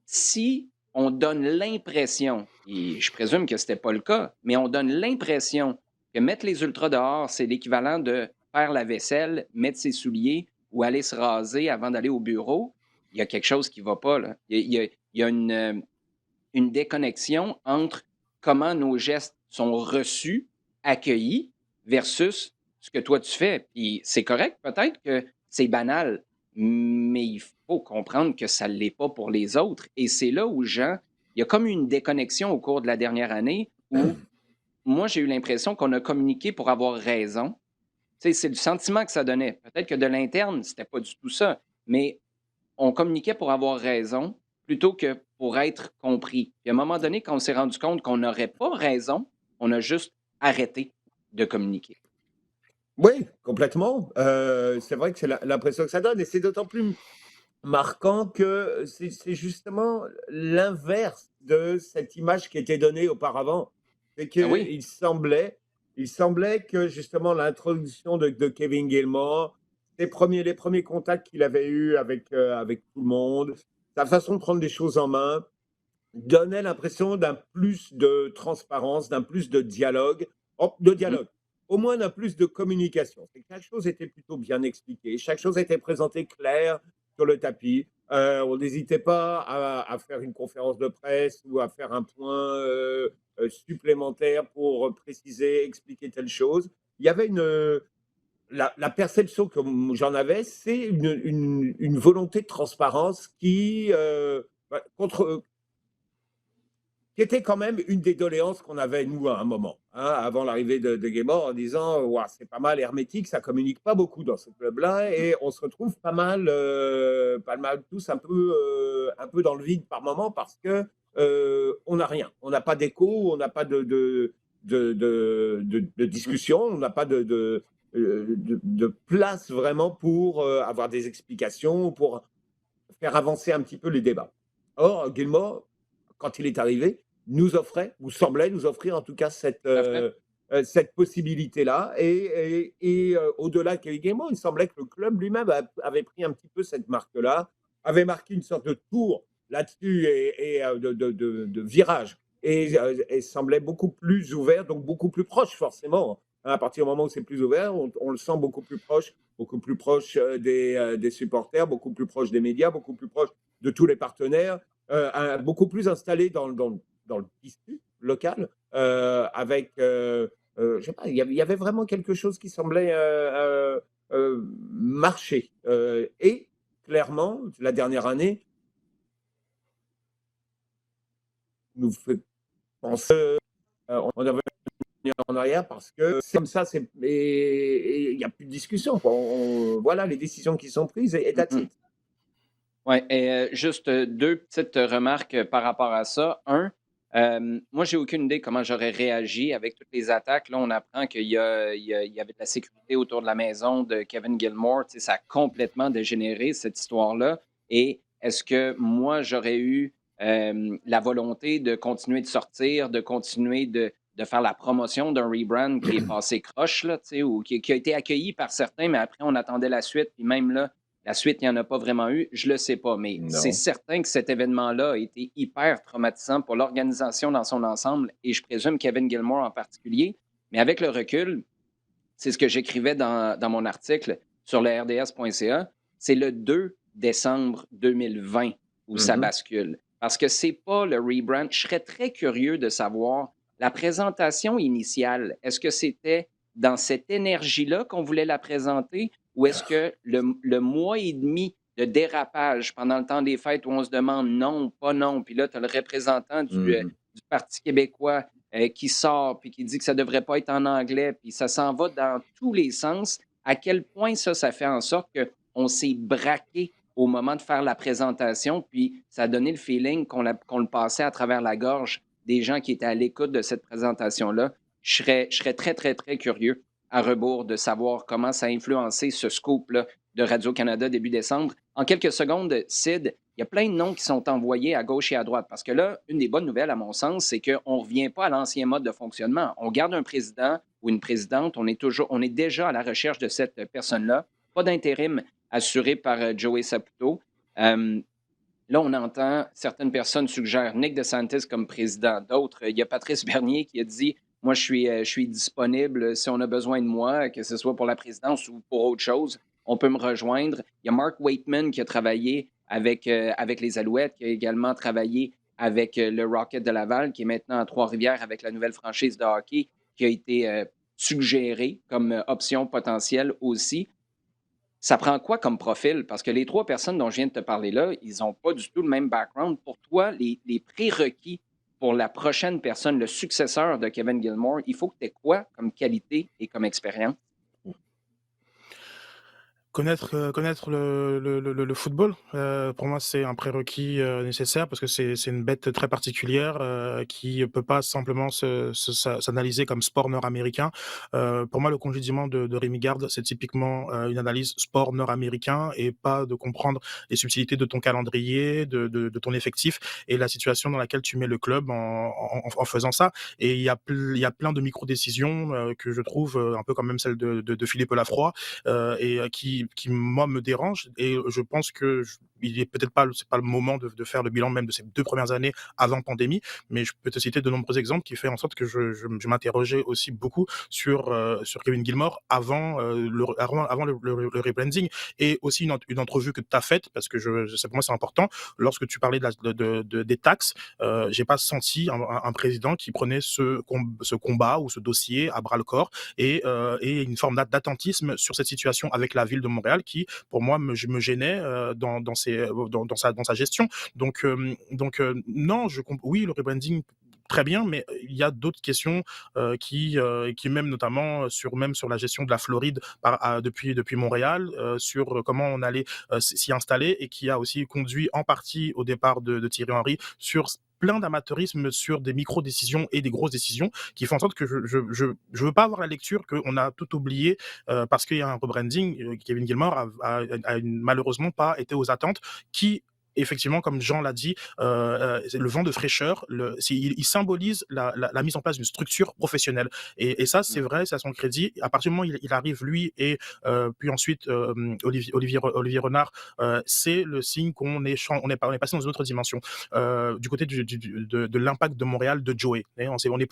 si on donne l'impression, et je présume que ce n'était pas le cas, mais on donne l'impression que mettre les ultras dehors, c'est l'équivalent de faire la vaisselle, mettre ses souliers ou aller se raser avant d'aller au bureau, il y a quelque chose qui ne va pas. Là. Il y a une déconnexion entre comment nos gestes sont reçus, accueillis, versus ce que toi tu fais. Puis c'est correct, peut-être que c'est banal, mais il faut comprendre que ça ne l'est pas pour les autres. Et c'est là où, Jean, il y a comme une déconnexion au cours de la dernière année où moi, j'ai eu l'impression qu'on a communiqué pour avoir raison. Tu sais, c'est le sentiment que ça donnait. Peut-être que de l'interne, c'était pas du tout ça, mais on communiquait pour avoir raison plutôt que pour être compris. Puis à un moment donné, quand on s'est rendu compte qu'on n'aurait pas raison, on a juste arrêté de communiquer. Oui, complètement. C'est vrai que c'est l'impression que ça donne, et c'est d'autant plus marquant que c'est justement l'inverse de cette image qui était donnée auparavant. C'est Ah oui? il semblait que justement l'introduction de Kevin Gilmore, les premiers contacts qu'il avait eus avec tout le monde, sa façon de prendre les choses en main, donnait l'impression d'un plus de transparence, d'un plus de dialogue, Mhm. au moins d'un plus de communication. C'est que chaque chose était plutôt bien expliquée, chaque chose était présentée claire sur le tapis. On n'hésitait pas à faire une conférence de presse ou à faire un point supplémentaire pour préciser, expliquer telle chose. Il y avait la perception que j'en avais, c'est une volonté de transparence bah, qui était quand même une des doléances qu'on avait, nous, à un moment, hein, avant l'arrivée de Gabor, en disant: «Ouah, c'est pas mal hermétique, ça communique pas beaucoup dans ce club-là», et on se retrouve pas mal tous un peu dans le vide par moment parce que, on n'a rien. On n'a pas d'écho, on n'a pas de Mhm. discussion, on n'a pas de place vraiment pour, avoir des explications, pour faire avancer un petit peu les débats. Or, Gilmore, quand il est arrivé, nous offrait, ou semblait nous offrir en tout cas Tout à fait. cette possibilité-là. Au-delà de Kevin Gilmore, il semblait que le club lui-même avait pris un petit peu cette marque-là, avait marqué une sorte de tour là-dessus de virage, et semblait beaucoup plus ouvert, donc beaucoup plus proche forcément. Hein. À partir du moment où c'est plus ouvert, on le sent beaucoup plus proche des supporters, beaucoup plus proche des médias, beaucoup plus proche de tous les partenaires, beaucoup plus installé dans le tissu. local, avec, je sais pas, il y avait vraiment quelque chose qui semblait marcher. Et clairement, la dernière année nous fait penser, on devrait revenir en arrière parce que c'est comme ça, et il n'y a plus de discussion, quoi. Voilà les décisions qui sont prises et that's Mhm. it. Ouais, et juste deux petites remarques par rapport à ça. Un, moi, j'ai aucune idée comment j'aurais réagi avec toutes les attaques. Là, on apprend qu'il y avait de la sécurité autour de la maison de Kevin Gilmore. Tu sais, ça a complètement dégénéré, cette histoire-là. Et est-ce que moi, j'aurais eu la volonté de continuer de sortir, de continuer de faire la promotion d'un rebrand qui est passé croche, là, tu sais, ou qui a été accueilli par certains, mais après, on attendait la suite. Puis même là, la suite, il n'y en a pas vraiment eu. Je ne le sais pas, mais c'est Non. certain que cet événement-là a été hyper traumatisant pour l'organisation dans son ensemble et je présume Kevin Gilmore en particulier. Mais avec le recul, c'est ce que j'écrivais dans mon article sur le rds.ca, c'est le 2 décembre 2020 où ça Mhm. bascule. Parce que c'est pas le rebrand. Je serais très curieux de savoir la présentation initiale. Est-ce que c'était dans cette énergie-là qu'on voulait la présenter ou est-ce que le mois et demi de dérapage pendant le temps des fêtes où on se demande non, pas non, puis là, tu as le représentant Mhm. du Parti québécois qui sort puis qui dit que ça ne devrait pas être en anglais, puis ça s'en va dans tous les sens, à quel point ça fait en sorte qu'on s'est braqué au moment de faire la présentation, puis ça a donné le feeling qu'on le passait à travers la gorge des gens qui étaient à l'écoute de cette présentation-là. Je serais très, très, très curieux à rebours de savoir comment ça a influencé ce scoop-là de Radio-Canada début décembre. En quelques secondes, Sid, il y a plein de noms qui sont envoyés à gauche et à droite. Parce que là, une des bonnes nouvelles, à mon sens, c'est qu'on ne revient pas à l'ancien mode de fonctionnement. On garde un président ou une présidente, on est déjà à la recherche de cette personne-là. Pas d'intérim assuré par Joey Saputo. Euh, Là, on entend certaines personnes suggèrent Nick DeSantis comme président. D'autres, il y a Patrice Bernier qui a dit moi, je suis disponible si on a besoin de moi, que ce soit pour la présidence ou pour autre chose. On peut me rejoindre. Il y a Mark Waitman qui a travaillé avec les Alouettes, qui a également travaillé avec le Rocket de Laval, qui est maintenant à Trois-Rivières avec la nouvelle franchise de hockey, qui a été suggéré comme option potentielle aussi. Ça prend quoi comme profil? Parce que les trois personnes dont je viens de te parler là, ils n'ont pas du tout le même background. Pour toi, les prérequis pour la prochaine personne, le successeur de Kevin Gilmore, il faut que tu aies quoi comme qualité et comme expérience? Connaître le football, pour moi, c'est un prérequis, nécessaire parce que c'est une bête très particulière, qui peut pas simplement s'analyser comme sport nord-américain. Pour moi, le congédiement de Rémi Garde, c'est typiquement, une analyse sport nord-américain et pas de comprendre les subtilités de ton calendrier, de ton effectif et la situation dans laquelle tu mets le club en faisant ça. Et il y a plein de micro-décisions, que je trouve, un peu comme même celle de Philippe Lafroy, et qui moi me dérange et je pense que il est peut-être pas c'est pas le moment de faire le bilan même de ces 2 premières années avant pandémie, mais je peux te citer de nombreux exemples qui fait en sorte que je m'interrogeais aussi beaucoup sur Kevin Gilmore avant le rebranding et aussi une entrevue que tu as faite parce que ça pour moi c'est important. Lorsque tu parlais des taxes, j'ai pas senti un président qui prenait ce combat ou ce dossier à bras le corps et une forme d'attentisme sur cette situation avec la ville de Montréal qui, pour moi, me gênait dans sa gestion. Non, oui, le rebranding très bien, mais il y a d'autres questions qui même notamment même sur la gestion de la Floride depuis Montréal, sur comment on allait s'y installer et qui a aussi conduit en partie au départ de Thierry Henry sur plein d'amateurisme sur des micro-décisions et des grosses décisions qui font en sorte que je veux pas avoir la lecture qu'on a tout oublié parce qu'il y a un rebranding. Kevin Gilmore a malheureusement pas été aux attentes qui effectivement, comme Jean l'a dit, le vent de fraîcheur, il symbolise la mise en place d'une structure professionnelle. Et ça, c'est vrai, c'est à son crédit. À partir du moment où il arrive, lui, et puis ensuite Olivier Renard, c'est le signe qu'on est passé dans une autre dimension. Du côté de l'impact de Montréal, de Joey. On n'était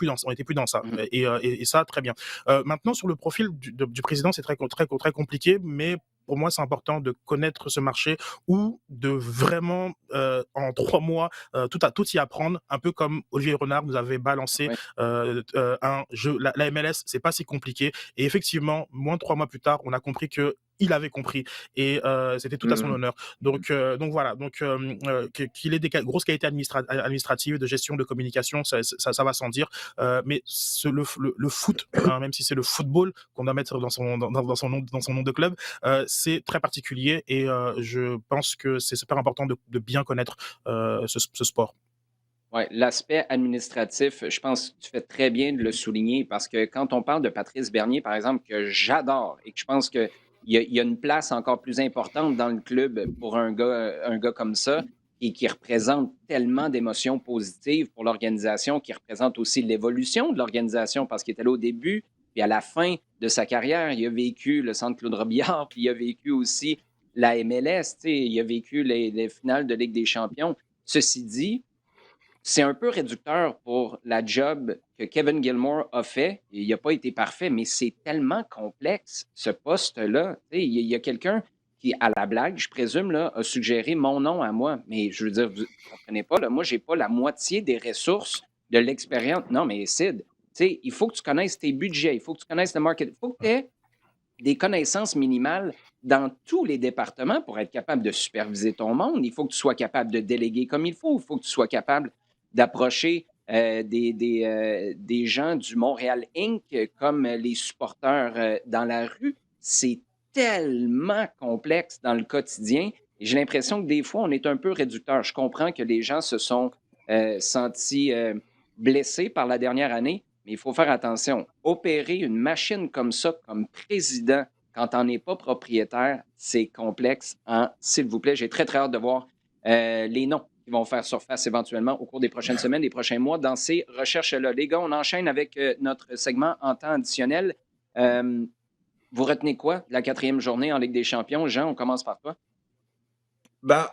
plus dans ça. Et ça, très bien. Maintenant, sur le profil du président, c'est très compliqué, mais pour moi, c'est important de connaître ce marché ou de vraiment, en 3 mois, tout y apprendre, un peu comme Olivier Renard nous avait balancé, Ouais. un jeu la MLS, c'est pas si compliqué et effectivement, moins de 3 mois plus tard, on a compris qu'il avait compris et c'était tout à son Mmh. honneur. Donc voilà, qu'il ait des grosses qualités administratives, de gestion, de communication, ça va sans dire. Mais le foot, hein, même si c'est le football qu'on doit mettre dans son nom de club, c'est très particulier et je pense que c'est super important de bien connaître ce sport. Ouais, l'aspect administratif, je pense que tu fais très bien de le souligner parce que quand on parle de Patrice Bernier, par exemple, que j'adore et que je pense qu'il y a une place encore plus importante dans le club pour un gars comme ça et qui représente tellement d'émotions positives pour l'organisation, qui représente aussi l'évolution de l'organisation parce qu'il était là au début, puis à la fin de sa carrière, il a vécu le Centre Claude Robillard, puis il a vécu aussi la MLS, tu sais, il a vécu les finales de Ligue des champions. Ceci dit, c'est un peu réducteur pour la job que Kevin Gilmore a fait. Il n'a pas été parfait, mais c'est tellement complexe, ce poste-là. Tu sais, il y a quelqu'un qui, à la blague, je présume, là, a suggéré mon nom à moi. Mais je veux dire, vous ne comprenez pas, là, moi, je n'ai pas la moitié des ressources, de l'expérience. Non, mais Sid, tu sais, il faut que tu connaisses tes budgets, il faut que tu connaisses le market, il faut que tu aies des connaissances minimales dans tous les départements pour être capable de superviser ton monde. Il faut que tu sois capable de déléguer comme il faut. Il faut que tu sois capable d'approcher des gens du Montréal Inc. Comme les supporters dans la rue. C'est tellement complexe dans le quotidien. Et j'ai l'impression que des fois, on est un peu réducteur. Je comprends que les gens se sont sentis blessés par la dernière année, mais il faut faire attention. Opérer une machine comme ça, comme président, quand on n'est pas propriétaire, c'est complexe. Hein? S'il vous plaît, j'ai très, très hâte de voir les noms qui vont faire surface éventuellement au cours des prochaines semaines, des prochains mois dans ces recherches-là. Les gars, on enchaîne avec notre segment en temps additionnel. Euh, Vous retenez quoi de la 4e journée en Ligue des champions? Jean, on commence par toi. Bah,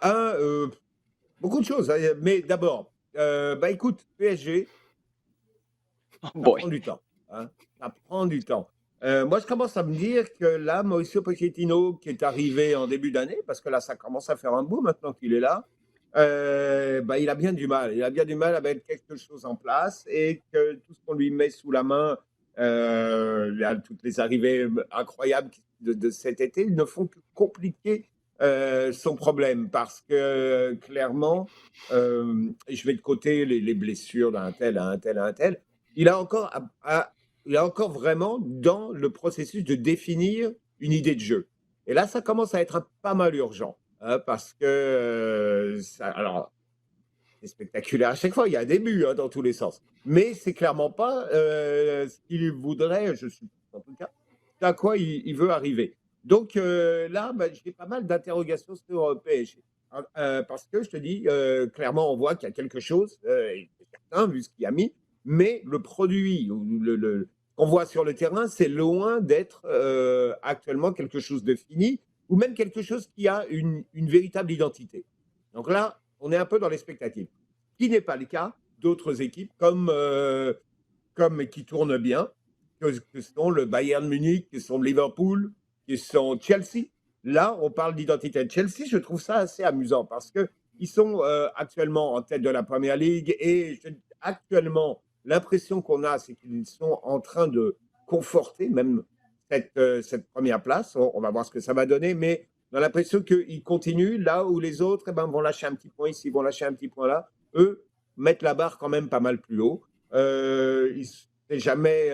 beaucoup de choses, hein, mais d'abord, bah, écoute, PSG, Oh ça boy. prend du temps, hein, ça prend du temps. Moi, je commence à me dire que là, Mauricio Pochettino, qui est arrivé en début d'année, parce que là, ça commence à faire un bout maintenant qu'il est là, bah, il a bien du mal. Il a bien du mal à mettre quelque chose en place et que tout ce qu'on lui met sous la main, toutes les arrivées incroyables de cet été, ne font que compliquer son problème parce que clairement, je vais de côté les blessures d'un tel à un tel à un tel. Il a encore, il a encore vraiment dans le processus de définir une idée de jeu. Et là, ça commence à être pas mal urgent. Hein, parce que, alors, c'est spectaculaire à chaque fois, il y a un début hein, dans tous les sens. Mais c'est clairement pas ce qu'il voudrait, je suppose en tout cas, à quoi il veut arriver. Donc là, bah, j'ai pas mal d'interrogations sur PSG. Hein, parce que je te dis, clairement, on voit qu'il y a quelque chose, et c'est certain, vu ce qu'il a mis, mais le produit, ou qu'on voit sur le terrain, c'est loin d'être actuellement quelque chose de fini, ou même quelque chose qui a une véritable identité. Donc là, on est un peu dans l'expectative, qui n'est pas le cas d'autres équipes comme qui tournent bien, que sont le Bayern Munich, que sont Liverpool, qui sont Chelsea. Là, on parle d'identité de Chelsea, je trouve ça assez amusant parce qu'ils sont actuellement en tête de la Premier League et actuellement, l'impression qu'on a, c'est qu'ils sont en train de conforter même cette première place. On va voir ce que ça va donner, mais on a l'impression qu'ils continuent là où les autres eh ben, vont lâcher un petit point ici, vont lâcher un petit point là. Eux mettent la barre quand même pas mal plus haut. C'est jamais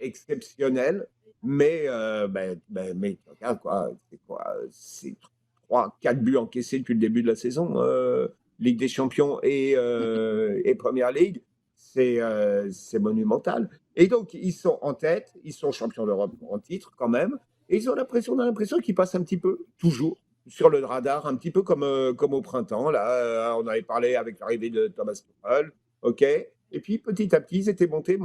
exceptionnel, mais, mais regarde quoi, c'est 3-4 buts encaissés depuis le début de la saison, Ligue des Champions et Première Ligue, c'est monumental. Et donc, ils sont en tête, ils sont champions d'Europe en titre quand même, et ils ont on a l'impression qu'ils passent un petit peu, toujours, sur le radar, un petit peu comme au printemps. Là, on avait parlé avec l'arrivée de Thomas Tuchel, ok. Et puis, petit à petit, ils étaient montés,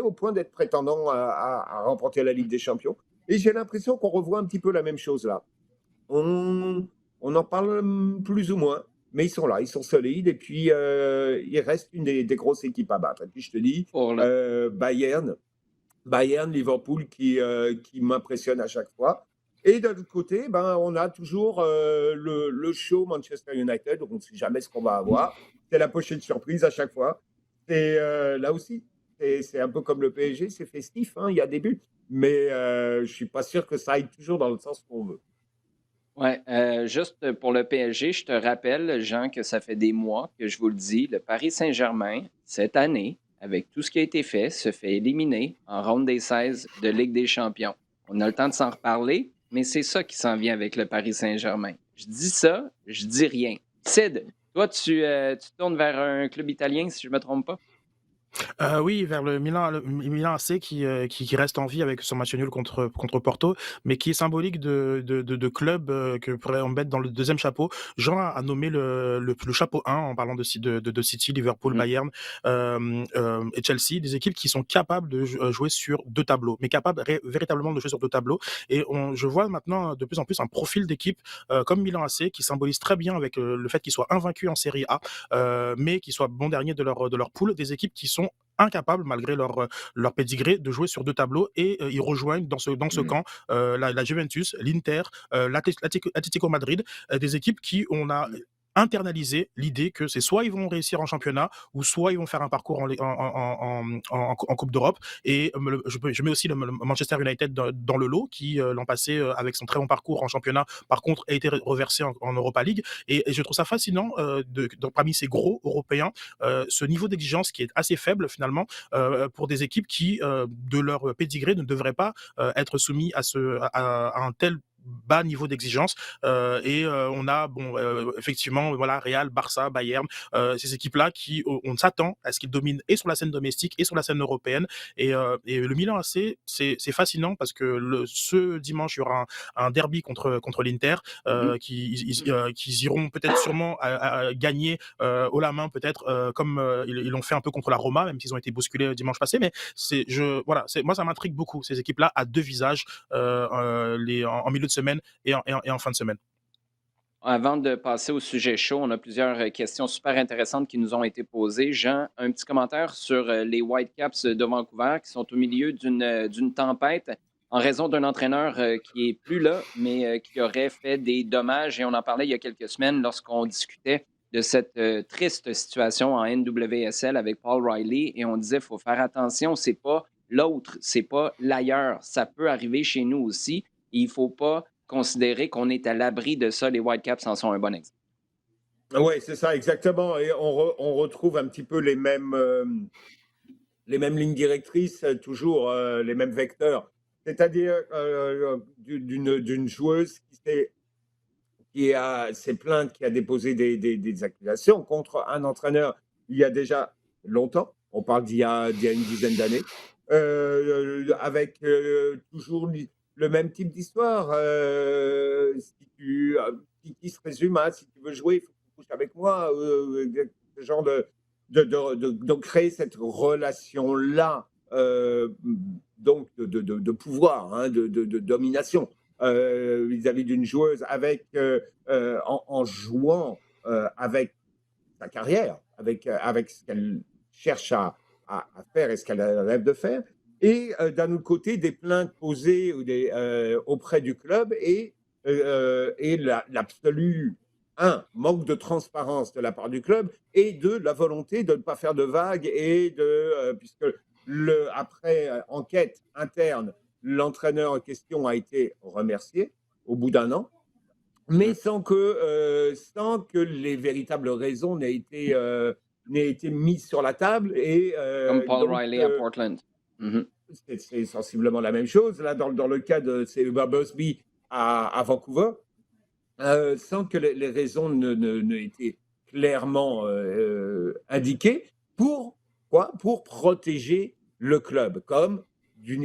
au point d'être prétendants à remporter la Ligue des Champions. Et j'ai l'impression qu'on revoit un petit peu la même chose là. On en parle plus ou moins, mais ils sont là, ils sont solides, et puis il reste une des grosses équipes à battre. Et puis je te dis, Pour le... Bayern, Liverpool qui m'impressionne à chaque fois. Et d'un autre côté, ben, on a toujours le show Manchester United, donc on ne sait jamais ce qu'on va avoir. C'est la pochette surprise à chaque fois. Et là aussi, c'est un peu comme le PSG, c'est festif, hein, il y a des buts. Mais je ne suis pas sûr que ça aille toujours dans le sens qu'on veut. Ouais, juste pour le PSG, je te rappelle, Jean, que ça fait des mois que je vous le dis, le Paris Saint-Germain, cette année, avec tout ce qui a été fait, se fait éliminer en ronde des 16 de Ligue des Champions. On a le temps de s'en reparler, mais c'est ça qui s'en vient avec le Paris Saint-Germain. Je dis ça, je dis rien. Sid, toi, tu tournes vers un club italien, si je ne me trompe pas? Oui, vers le Milan AC qui reste en vie avec son match nul contre Porto, mais qui est symbolique de club que pourrait on mettre dans le deuxième chapeau. Jean a nommé le chapeau 1 en parlant de City, Liverpool, Mhm. Bayern et Chelsea, des équipes qui sont capables de jouer sur deux tableaux, mais capables véritablement de jouer sur deux tableaux. Et je vois maintenant de plus en plus un profil d'équipe comme Milan AC qui symbolise très bien avec le fait qu'ils soient invaincus en Série A, mais qu'ils soient bons derniers de leur poule, des équipes qui sont incapables, malgré leur pédigré, de jouer sur deux tableaux et ils rejoignent dans ce Mm. camp la Juventus, l'Inter, l'Atlético Madrid, des équipes qui on a internalisé l'idée que c'est soit ils vont réussir en championnat ou soit ils vont faire un parcours en Coupe d'Europe. Et je mets aussi le Manchester United dans le lot qui l'an passé avec son très bon parcours en championnat par contre a été reversé en Europa League et je trouve ça fascinant parmi ces gros européens ce niveau d'exigence qui est assez faible finalement pour des équipes qui, de leur pédigré, ne devraient pas être soumis à un tel bas niveau d'exigence et on a effectivement voilà Real, Barça, Bayern, ces équipes là qui on s'attend à ce qu'ils dominent et sur la scène domestique et sur la scène européenne et le Milan AC c'est fascinant parce que ce dimanche il y aura un derby contre l'Inter Mhm. qu'ils iront peut-être sûrement à gagner haut la main peut-être comme ils l'ont fait un peu contre la Roma même s'ils ont été bousculés dimanche passé mais moi ça m'intrigue beaucoup ces équipes là à deux visages en milieu de semaine et en fin de semaine. Avant de passer au sujet chaud, on a plusieurs questions super intéressantes qui nous ont été posées. Jean, un petit commentaire sur les Whitecaps de Vancouver qui sont au milieu d'une tempête en raison d'un entraîneur qui est plus là, mais qui aurait fait des dommages. Et on en parlait il y a quelques semaines lorsqu'on discutait de cette triste situation en NWSL avec Paul Riley. Et on disait, il faut faire attention, c'est pas l'autre, c'est pas l'ailleurs. Ça peut arriver chez nous aussi. Et il ne faut pas considérer qu'on est à l'abri de ça. Les Whitecaps en sont un bon exemple. Oui, c'est ça, exactement. Et on retrouve un petit peu les mêmes lignes directrices, toujours les mêmes vecteurs. C'est-à-dire d'une joueuse s'est plainte, qui a déposé des accusations contre un entraîneur il y a déjà longtemps. On parle d'il y a une dizaine d'années, avec toujours le même type d'histoire. Qui se résume à si tu veux jouer, il faut que tu couches avec moi. Ce genre de créer cette relation-là, donc de pouvoir, hein, de domination vis-à-vis d'une joueuse en jouant avec sa carrière, avec ce qu'elle cherche à faire et ce qu'elle rêve de faire. Et d'un autre côté, des plaintes posées auprès du club et l'absolu, manque de transparence de la part du club et deux, la volonté de ne pas faire de vagues puisque après enquête interne, l'entraîneur en question a été remercié au bout d'un an, mais sans que les véritables raisons n'aient été mises sur la table. Et Comme Paul donc, Riley à Portland. Mhm. c'est sensiblement la même chose. Là, dans le cas de Uber Busby à Vancouver, sans que les raisons n'aient été clairement indiquées. Pour quoi? Pour protéger le club. Comme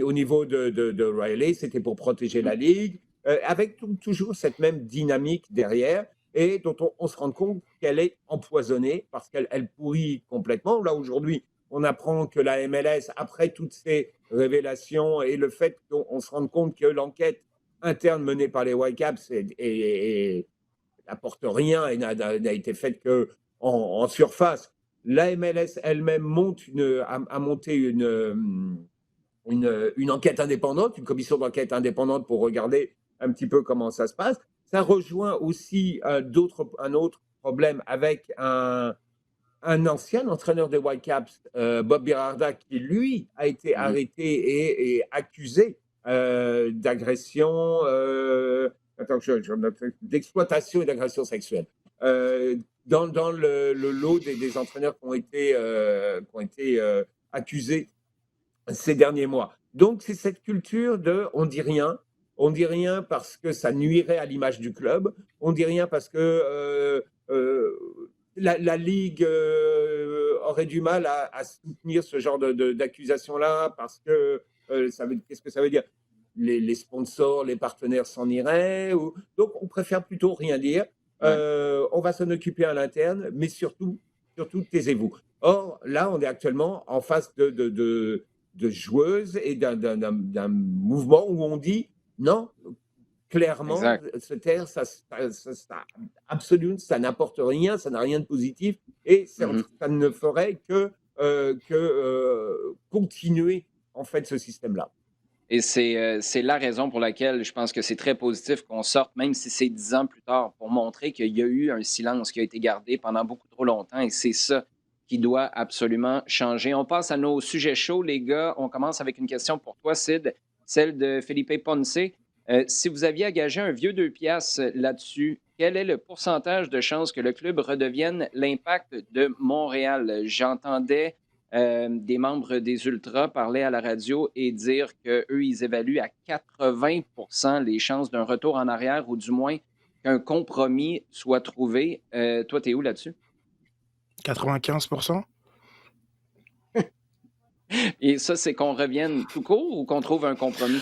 au niveau de Riley, c'était pour protéger la Ligue, avec toujours cette même dynamique derrière, et dont on se rend compte qu'elle est empoisonnée parce qu'elle pourrit complètement. Là, aujourd'hui, on apprend que la MLS, après toutes ces révélations et le fait qu'on se rende compte que l'enquête interne menée par les Whitecaps n'apporte rien et n'a été faite qu'en surface. La MLS elle-même a monté une enquête indépendante, une commission d'enquête indépendante pour regarder un petit peu comment ça se passe. Ça rejoint aussi un autre problème avec un ancien entraîneur des Whitecaps, Bob Birarda, qui lui a été Mhm. arrêté et accusé d'agression, d'exploitation et d'agression sexuelle. Dans le lot des entraîneurs qui ont été accusés ces derniers mois. Donc, c'est cette culture de on dit rien parce que ça nuirait à l'image du club, on dit rien parce que la Ligue aurait du mal à soutenir ce genre d'accusation-là parce que qu'est-ce que ça veut dire? Les sponsors, les partenaires s'en iraient. Donc, on préfère plutôt rien dire. Ouais. On va s'en occuper à l'interne, mais surtout, taisez-vous. Or, là, on est actuellement en face de joueuses et d'un mouvement où on dit non, clairement, Exact. se taire, absolument, ça n'apporte rien, ça n'a rien de positif et ça Mhm. ne ferait que continuer en fait ce système-là. Et c'est la raison pour laquelle je pense que c'est très positif qu'on sorte, même si c'est 10 ans plus tard, pour montrer qu'il y a eu un silence qui a été gardé pendant beaucoup trop longtemps. Et c'est ça qui doit absolument changer. On passe à nos sujets chauds, les gars. On commence avec une question pour toi, Sid, celle de Felipe Ponce. Si vous aviez engagé un vieux 2 piastres là-dessus, quel est le pourcentage de chances que le club redevienne l'Impact de Montréal? J'entendais des membres des Ultras parler à la radio et dire qu'eux, ils évaluent à 80 les chances d'un retour en arrière ou du moins qu'un compromis soit trouvé. Toi, t'es où là-dessus? 95%. Et ça, c'est qu'on revienne tout court ou qu'on trouve un compromis?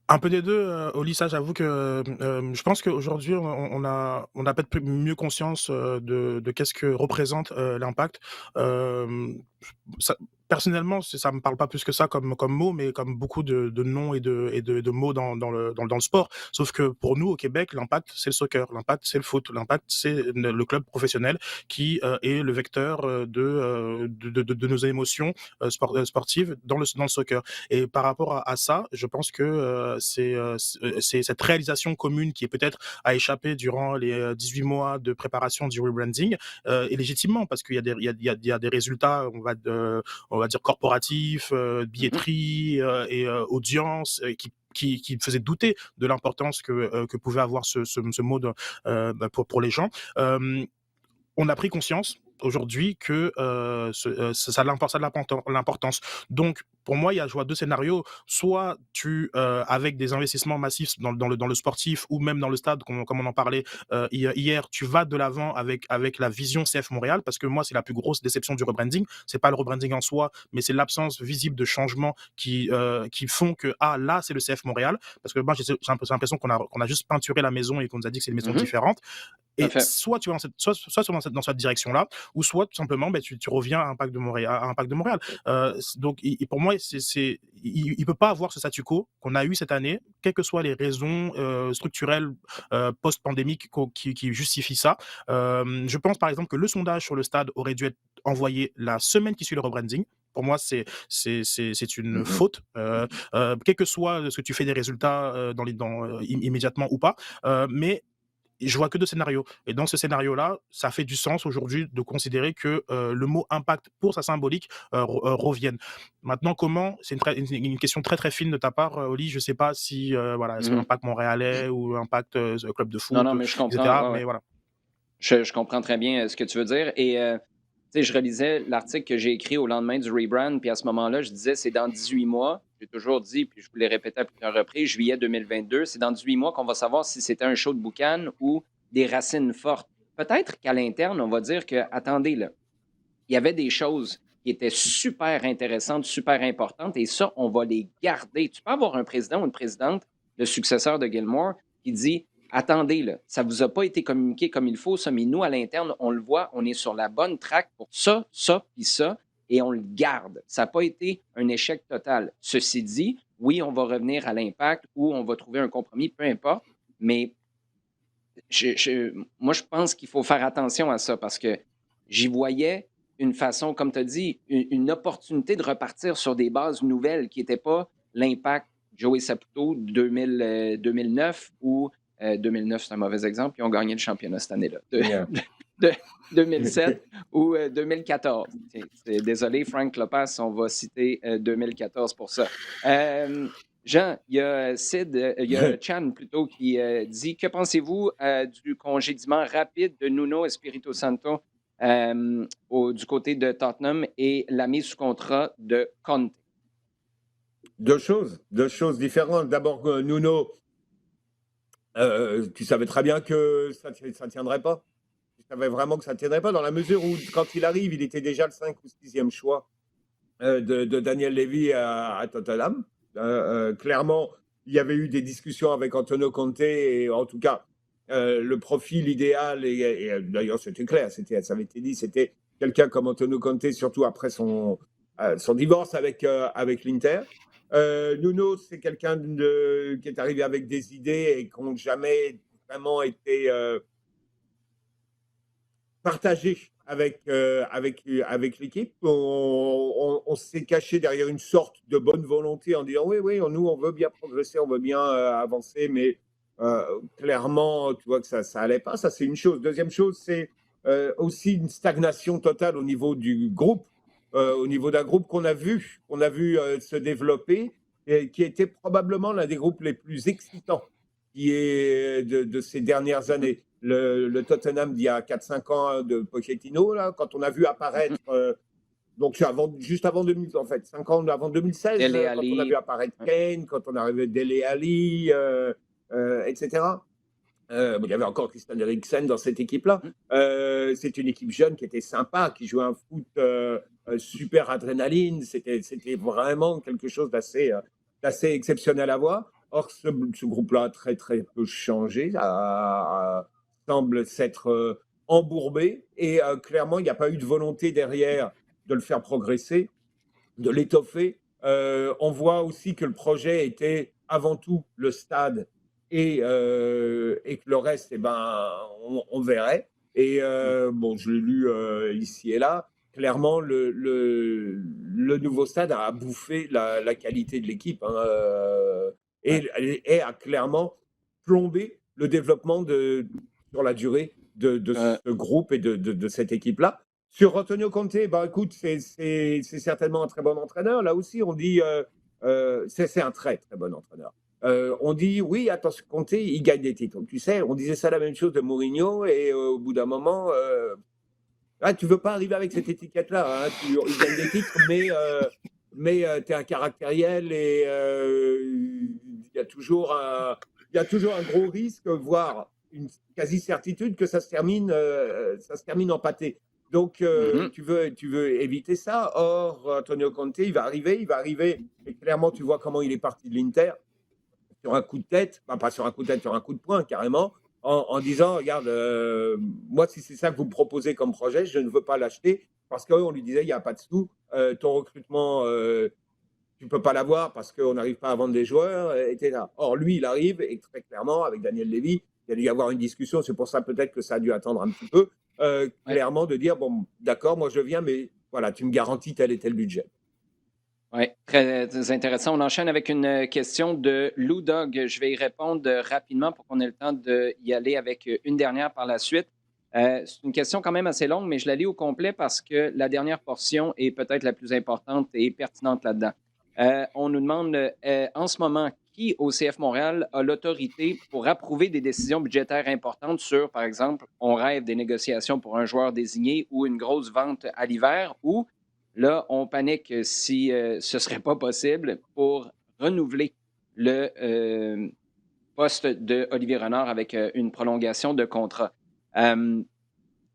Un peu des deux, Oli, ça j'avoue que je pense qu'aujourd'hui on a peut-être mieux conscience de qu'est-ce que représente l'impact. Euh, ça, personnellement, ça me parle pas plus que ça comme mot, mais comme beaucoup de noms et de mots dans le sport. Sauf que pour nous au Québec, l'impact c'est le soccer, l'impact c'est le foot, l'impact c'est le club professionnel qui est le vecteur de nos émotions sportives dans le soccer. Et par rapport à ça, je pense que c'est cette réalisation commune qui est peut-être a échappé durant les 18 mois de préparation du rebranding, et légitimement, parce qu'il y a des résultats, on va dire corporatifs, Mhm. billetterie et audience qui faisait douter de l'importance que pouvait avoir ce mode pour les gens. On a pris conscience aujourd'hui que ça a l'importance. Donc, pour moi, je vois deux scénarios. Soit avec des investissements massifs dans le sportif ou même dans le stade, comme on en parlait hier, tu vas de l'avant avec la vision CF Montréal, parce que moi, c'est la plus grosse déception du rebranding. C'est pas le rebranding en soi, mais c'est l'absence visible de changements qui font que, là, c'est le CF Montréal. Parce que moi, j'ai l'impression qu'on a juste peinturé la maison et qu'on nous a dit que c'est une maison Mhm. différente. Tout à Et fait. soit tu vas dans cette direction-là, ou soit tout simplement, tu reviens à Impact de Montréal. Donc, pour moi, il peut pas avoir ce statu quo qu'on a eu cette année, quelles que soient les raisons structurelles post-pandémiques qui justifient ça. Je pense par exemple que le sondage sur le stade aurait dû être envoyé la semaine qui suit le rebranding. Pour moi, c'est une Mhm. faute, quel que soit ce que tu fais des résultats immédiatement ou pas. Mais je vois que deux scénarios. Et dans ce scénario-là, ça fait du sens aujourd'hui de considérer que le mot impact, pour sa symbolique, revienne. Maintenant, comment? C'est une question très très fine de ta part, Oli. Je ne sais pas si, voilà, est-ce que Mhm. impact montréalais ou impact club de Non, foot, non, mais je comprends. etc. Ouais, ouais. Mais voilà. Je comprends très bien ce que tu veux dire. Et tu sais, je relisais l'article que j'ai écrit au lendemain du rebrand, puis à ce moment-là, je disais c'est dans 18 mois. J'ai toujours dit, puis je vous l'ai répété à plusieurs reprises, juillet 2022, c'est dans 18 mois qu'on va savoir si c'était un show de boucan ou des racines fortes. Peut-être qu'à l'interne, on va dire que, attendez, là, il y avait des choses qui étaient super intéressantes, super importantes, et ça, on va les garder. Tu peux avoir un président ou une présidente, le successeur de Gilmore, qui dit attendez, là, ça ne vous a pas été communiqué comme il faut, ça, mais nous, à l'interne, on le voit, on est sur la bonne track pour ça, ça, puis ça, et on le garde. Ça n'a pas été un échec total. Ceci dit, oui, on va revenir à l'impact ou on va trouver un compromis, peu importe, mais moi, je pense qu'il faut faire attention à ça parce que j'y voyais une comme tu as dit, une opportunité de repartir sur des bases nouvelles qui n'étaient pas l'impact Joey Saputo 2009 ou 2009, c'est un mauvais exemple, ils ont gagné le championnat cette année-là. Yeah. De 2007 ou 2014. Désolé, Frank Lopez, on va citer 2014 pour ça. Jean, il y a il y a Chan plutôt qui dit que pensez-vous du congédiement rapide de Nuno Espirito Santo du côté de Tottenham et la mise sous contrat de Conte? Deux choses différentes. D'abord, Nuno, tu savais très bien que ça ne tiendrait pas. Tu savais vraiment que ça ne tiendrait pas, dans la mesure où, quand il arrive, il était déjà le 5 ou 6e choix de Daniel Levy à Tottenham. Clairement, il y avait eu des discussions avec Antonio Conte, et en tout cas, le profil idéal, et d'ailleurs c'était clair, ça avait été dit, c'était quelqu'un comme Antonio Conte, surtout après son divorce avec l'Inter. Nuno, c'est quelqu'un qui est arrivé avec des idées et qui n'ont jamais vraiment été partagées avec l'équipe. On s'est caché derrière une sorte de bonne volonté en disant oui, nous on veut bien progresser, on veut bien avancer, mais clairement, tu vois que ça allait pas. Ça, c'est une chose. Deuxième chose, c'est aussi une stagnation totale au niveau du groupe, au niveau d'un groupe qu'on a vu se développer, et qui était probablement l'un des groupes les plus excitants qui est de ces dernières années. Le Tottenham d'il y a 4-5 ans de Pochettino, là, quand on a vu apparaître, donc juste avant 2000, en fait, 5 ans avant 2016, Dele quand on a Alli. vu apparaître Kane, quand on arrivait Dele Alli, etc. Il y avait encore Christian Eriksen dans cette équipe-là. C'est une équipe jeune qui était sympa, qui jouait un foot super adrénaline. C'était vraiment quelque chose d'assez exceptionnel à voir. Or, ce groupe-là a très, très peu changé, semble s'être embourbé, et clairement, il n'y a pas eu de volonté derrière de le faire progresser, de l'étoffer. On voit aussi que le projet était avant tout le stade, et que le reste, on verrait. Et bon, je l'ai lu ici et là. Clairement, le nouveau stade a bouffé la qualité de l'équipe, hein, et a clairement plombé le développement sur la durée de ce groupe et de cette équipe-là. Sur Antonio Conte, écoute, c'est certainement un très bon entraîneur. Là aussi, on dit c'est un très très bon entraîneur. On dit oui, attention, Conte, il gagne des titres. Tu sais, on disait ça la même chose de Mourinho, et au bout d'un moment, tu veux pas arriver avec cette étiquette-là. Hein, il gagne des titres, mais tu es un caractériel, et il y a toujours un gros risque, voire une quasi-certitude que ça se termine en pâté. Donc, tu veux éviter ça. Or, Antonio Conte, il va arriver, et clairement, tu vois comment il est parti de l'Inter, sur un coup de tête, pas sur un coup de tête, sur un coup de poing, carrément, en disant, regarde, moi, si c'est ça que vous me proposez comme projet, je ne veux pas l'acheter, parce qu'on lui disait, il n'y a pas de sous, ton recrutement, tu ne peux pas l'avoir parce qu'on n'arrive pas à vendre des joueurs, etc. Or, lui, il arrive, et très clairement, avec Daniel Levy, il y a dû y avoir une discussion, c'est pour ça peut-être que ça a dû attendre un petit peu, clairement, de dire, bon, d'accord, moi je viens, mais voilà, tu me garantis tel et tel budget. Oui, très intéressant. On enchaîne avec une question de Lou Dog. Je vais y répondre rapidement pour qu'on ait le temps d'y aller avec une dernière par la suite. C'est une question quand même assez longue, mais je la lis au complet parce que la dernière portion est peut-être la plus importante et pertinente là-dedans. On nous demande en ce moment qui au CF Montréal a l'autorité pour approuver des décisions budgétaires importantes sur, par exemple, on rêve des négociations pour un joueur désigné ou une grosse vente à l'hiver, ou là, on panique si ce ne serait pas possible pour renouveler le poste de Olivier Renard avec une prolongation de contrat.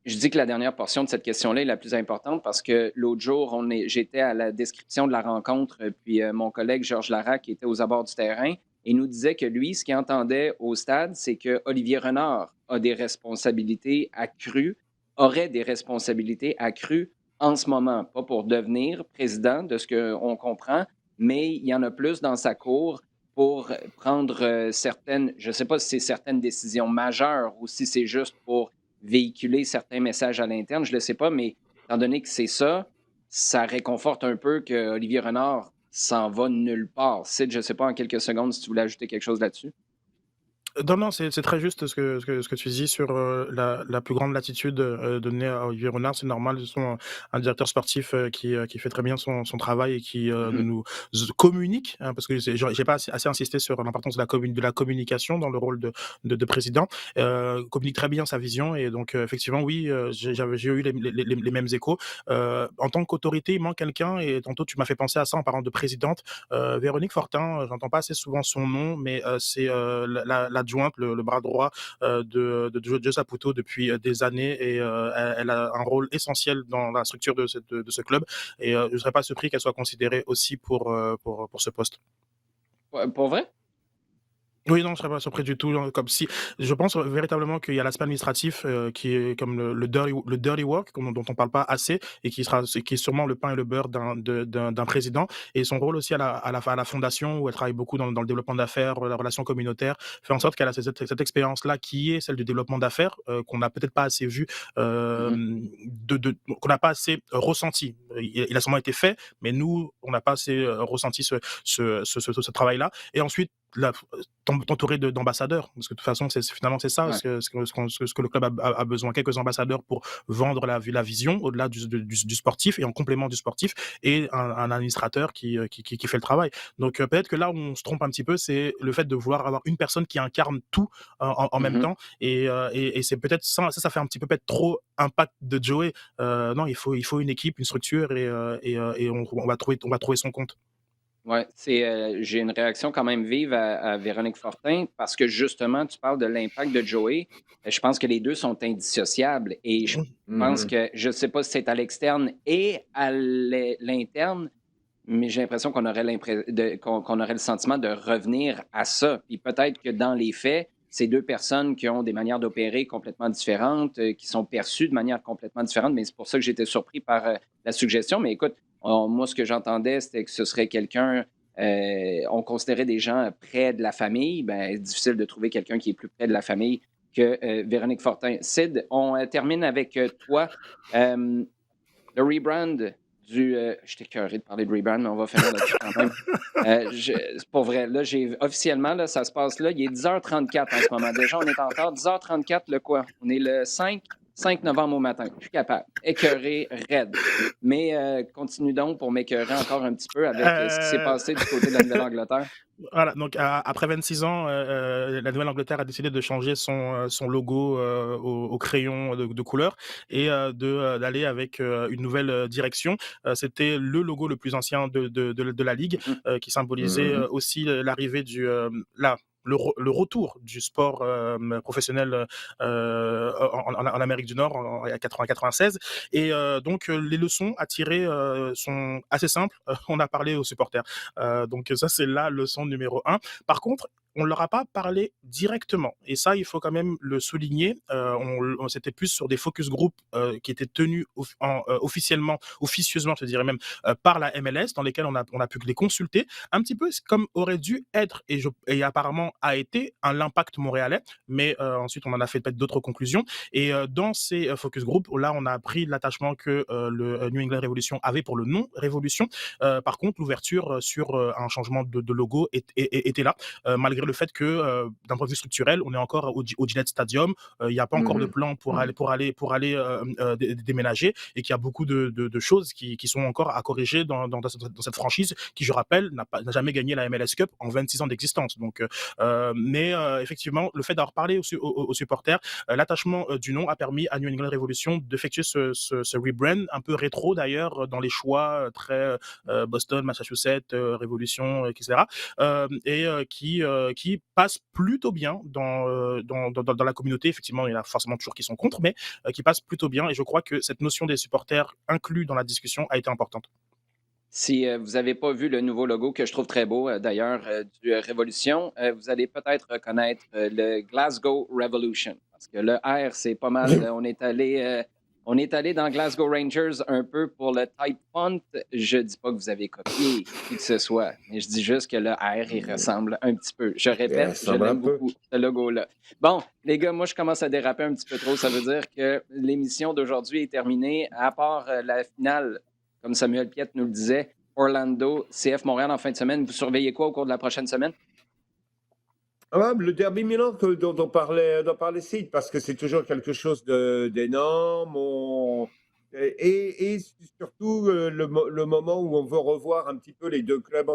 Je dis que la dernière portion de cette question-là est la plus importante parce que l'autre jour, j'étais à la description de la rencontre, puis mon collègue Georges Larac, qui était aux abords du terrain, et nous disait que lui, ce qu'il entendait au stade, c'est que Olivier Renard a des responsabilités accrues, aurait des responsabilités accrues en ce moment, pas pour devenir président, de ce qu'on comprend, mais il y en a plus dans sa cour pour prendre certaines, je ne sais pas si c'est certaines décisions majeures ou si c'est juste pour véhiculer certains messages à l'interne, je ne le sais pas, mais étant donné que c'est ça, ça réconforte un peu que Olivier Renard s'en va nulle part. Sid, je ne sais pas en quelques secondes si tu voulais ajouter quelque chose là-dessus. Non, c'est très juste ce que tu dis sur la plus grande latitude donnée à Olivier Renard. C'est normal, ce sont un directeur sportif qui fait très bien son travail et qui Mhm. nous communique, hein, parce que j'ai pas assez insisté sur l'importance de la communication dans le rôle de président. Communique très bien sa vision et donc effectivement, oui, j'ai eu les mêmes échos. En tant qu'autorité, il manque quelqu'un et tantôt tu m'as fait penser à ça en parlant de présidente. Véronique Fortin, j'entends pas assez souvent son nom, mais c'est l'adjointe, le bras droit de Joe Saputo depuis des années et elle a un rôle essentiel dans la structure de ce club et je ne serais pas surpris qu'elle soit considérée aussi pour ce poste. Pour vrai? Oui, non, je serais pas surpris du tout. Comme si, je pense véritablement qu'il y a l'aspect administratif qui est comme le dirty work dont on parle pas assez et qui est sûrement le pain et le beurre d'un président. Et son rôle aussi à la fondation où elle travaille beaucoup dans le développement d'affaires, la relation communautaire, fait en sorte qu'elle a cette expérience-là qui est celle du développement d'affaires qu'on n'a peut-être pas assez vu, Mhm. qu'on n'a pas assez ressenti. Il a sûrement été fait, mais nous, on n'a pas assez ressenti ce travail-là. Et ensuite, t'entourer d'ambassadeurs parce que de toute façon finalement c'est ça Ouais. ce que le club a besoin, quelques ambassadeurs pour vendre la vision au-delà du sportif et en complément du sportif et un administrateur qui fait le travail. Donc peut-être que là où on se trompe un petit peu, c'est le fait de vouloir avoir une personne qui incarne tout en même Mhm. temps et c'est peut-être ça fait un petit peu peut-être trop impact de Joey. Non, il faut une équipe, une structure et on va trouver son compte. Ouais, j'ai une réaction quand même vive à Véronique Fortin parce que justement, tu parles de l'impact de Joey. Je pense que les deux sont indissociables et je pense Mhm. que, je ne sais pas si c'est à l'externe et à l'interne, mais j'ai l'impression qu'on aurait le sentiment de revenir à ça. Puis peut-être que dans les faits, c'est deux personnes qui ont des manières d'opérer complètement différentes, qui sont perçues de manière complètement différente, mais c'est pour ça que j'étais surpris par la suggestion. Mais écoute, moi, ce que j'entendais, c'était que ce serait quelqu'un, on considérait des gens près de la famille. Ben, c'est difficile de trouver quelqu'un qui est plus près de la famille que Véronique Fortin. Sid, on termine avec toi. Euh, le rebrand je t'ai écœuré de parler de rebrand, mais on va finir là-dessus quand même. C'est pas vrai. Là, officiellement, là, ça se passe là. Il est 10h34 en ce moment. Déjà, on est en retard. 10h34, le quoi? On est le 5 novembre au matin. Plus capable. Écœuré, raide. Mais continue donc pour m'écœurer encore un petit peu avec ce qui s'est Euh, passé du côté de la Nouvelle-Angleterre. Voilà, donc après 26 ans, la Nouvelle-Angleterre a décidé de changer son logo au crayon de couleur et d'aller avec une nouvelle direction. C'était le logo le plus ancien de la ligue Mhm. qui symbolisait Mhm. aussi l'arrivée le retour du sport professionnel en Amérique du Nord en 80-96 et donc les leçons à tirer sont assez simples. On a parlé aux supporters. Donc ça, c'est la leçon numéro un. Par contre, on ne leur a pas parlé directement. Et ça, il faut quand même le souligner. C'était plus sur des focus group qui étaient tenus officieusement, je dirais même, par la MLS, dans lesquels on a pu les consulter. Un petit peu comme aurait dû être, et apparemment a été, l'Impact montréalais. Mais ensuite, on en a fait peut-être d'autres conclusions. Et dans ces focus group, là, on a appris l'attachement que le New England Revolution avait pour le nom Révolution. Par contre, l'ouverture sur un changement de logo était là, malgré le fait que, d'un point de vue structurel, on est encore au Gillette Stadium. Il n'y a pas encore de Mhm. plan pour aller déménager et qu'il y a beaucoup de choses qui sont encore à corriger dans cette franchise qui, je rappelle, n'a jamais gagné la MLS Cup en 26 ans d'existence. Donc, mais effectivement, le fait d'avoir parlé aux supporters, l'attachement du nom a permis à New England Revolution d'effectuer ce rebrand un peu rétro d'ailleurs dans les choix très Boston, Massachusetts, Révolution, etc. Qui passe plutôt bien dans la communauté. Effectivement, il y en a forcément toujours qui sont contre, mais qui passe plutôt bien. Et je crois que cette notion des supporters inclus dans la discussion a été importante. Si vous n'avez pas vu le nouveau logo que je trouve très beau, d'ailleurs, du Révolution, vous allez peut-être reconnaître le Glasgow Revolution. Parce que le R, c'est pas mal. On est allé dans Glasgow Rangers un peu pour le type font. Je dis pas que vous avez copié qui que ce soit, mais je dis juste que le R, il ressemble un petit peu. Je répète, Yeah, je ça va un l'aime peu. beaucoup, ce logo-là. Bon, les gars, moi, je commence à déraper un petit peu trop. Ça veut dire que l'émission d'aujourd'hui est terminée, à part la finale comme Samuel Piette nous le disait, Orlando, CF Montréal en fin de semaine. Vous surveillez quoi au cours de la prochaine semaine? Le derby Milan dont parlait Sid, parce que c'est toujours quelque chose d'énorme. Et surtout le moment où on veut revoir un petit peu les deux clubs.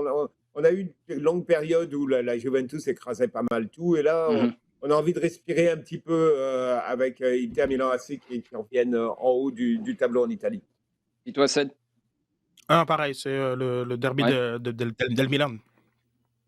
On a eu une longue période où la Juventus écrasait pas mal tout, et là, Mhm. on a envie de respirer un petit peu avec Inter Milan AC qui reviennent en haut du tableau en Italie. Et toi, Sid? Ah, pareil, c'est le derby Ouais. del Milan.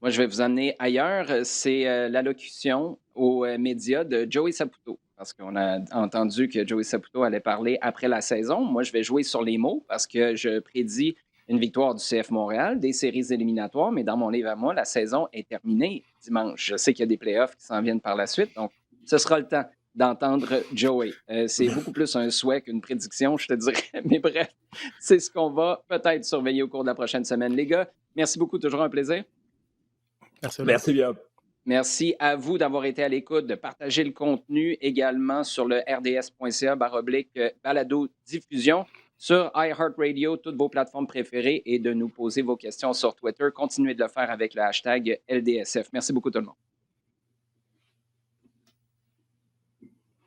Moi, je vais vous amener ailleurs. C'est l'allocution aux médias de Joey Saputo. Parce qu'on a entendu que Joey Saputo allait parler après la saison. Moi, je vais jouer sur les mots parce que je prédis une victoire du CF Montréal, des séries éliminatoires, mais dans mon livre à moi, la saison est terminée dimanche. Je sais qu'il y a des playoffs qui s'en viennent par la suite, donc ce sera le temps d'entendre Joey. C'est beaucoup plus un souhait qu'une prédiction, je te dirais. Mais bref, c'est ce qu'on va peut-être surveiller au cours de la prochaine semaine. Les gars, merci beaucoup, toujours un plaisir. Merci. Merci bien. Merci à vous d'avoir été à l'écoute, de partager le contenu également sur le rds.ca/balado-diffusion, sur iHeartRadio, toutes vos plateformes préférées et de nous poser vos questions sur Twitter. Continuez de le faire avec le hashtag LDSF. Merci beaucoup tout le monde.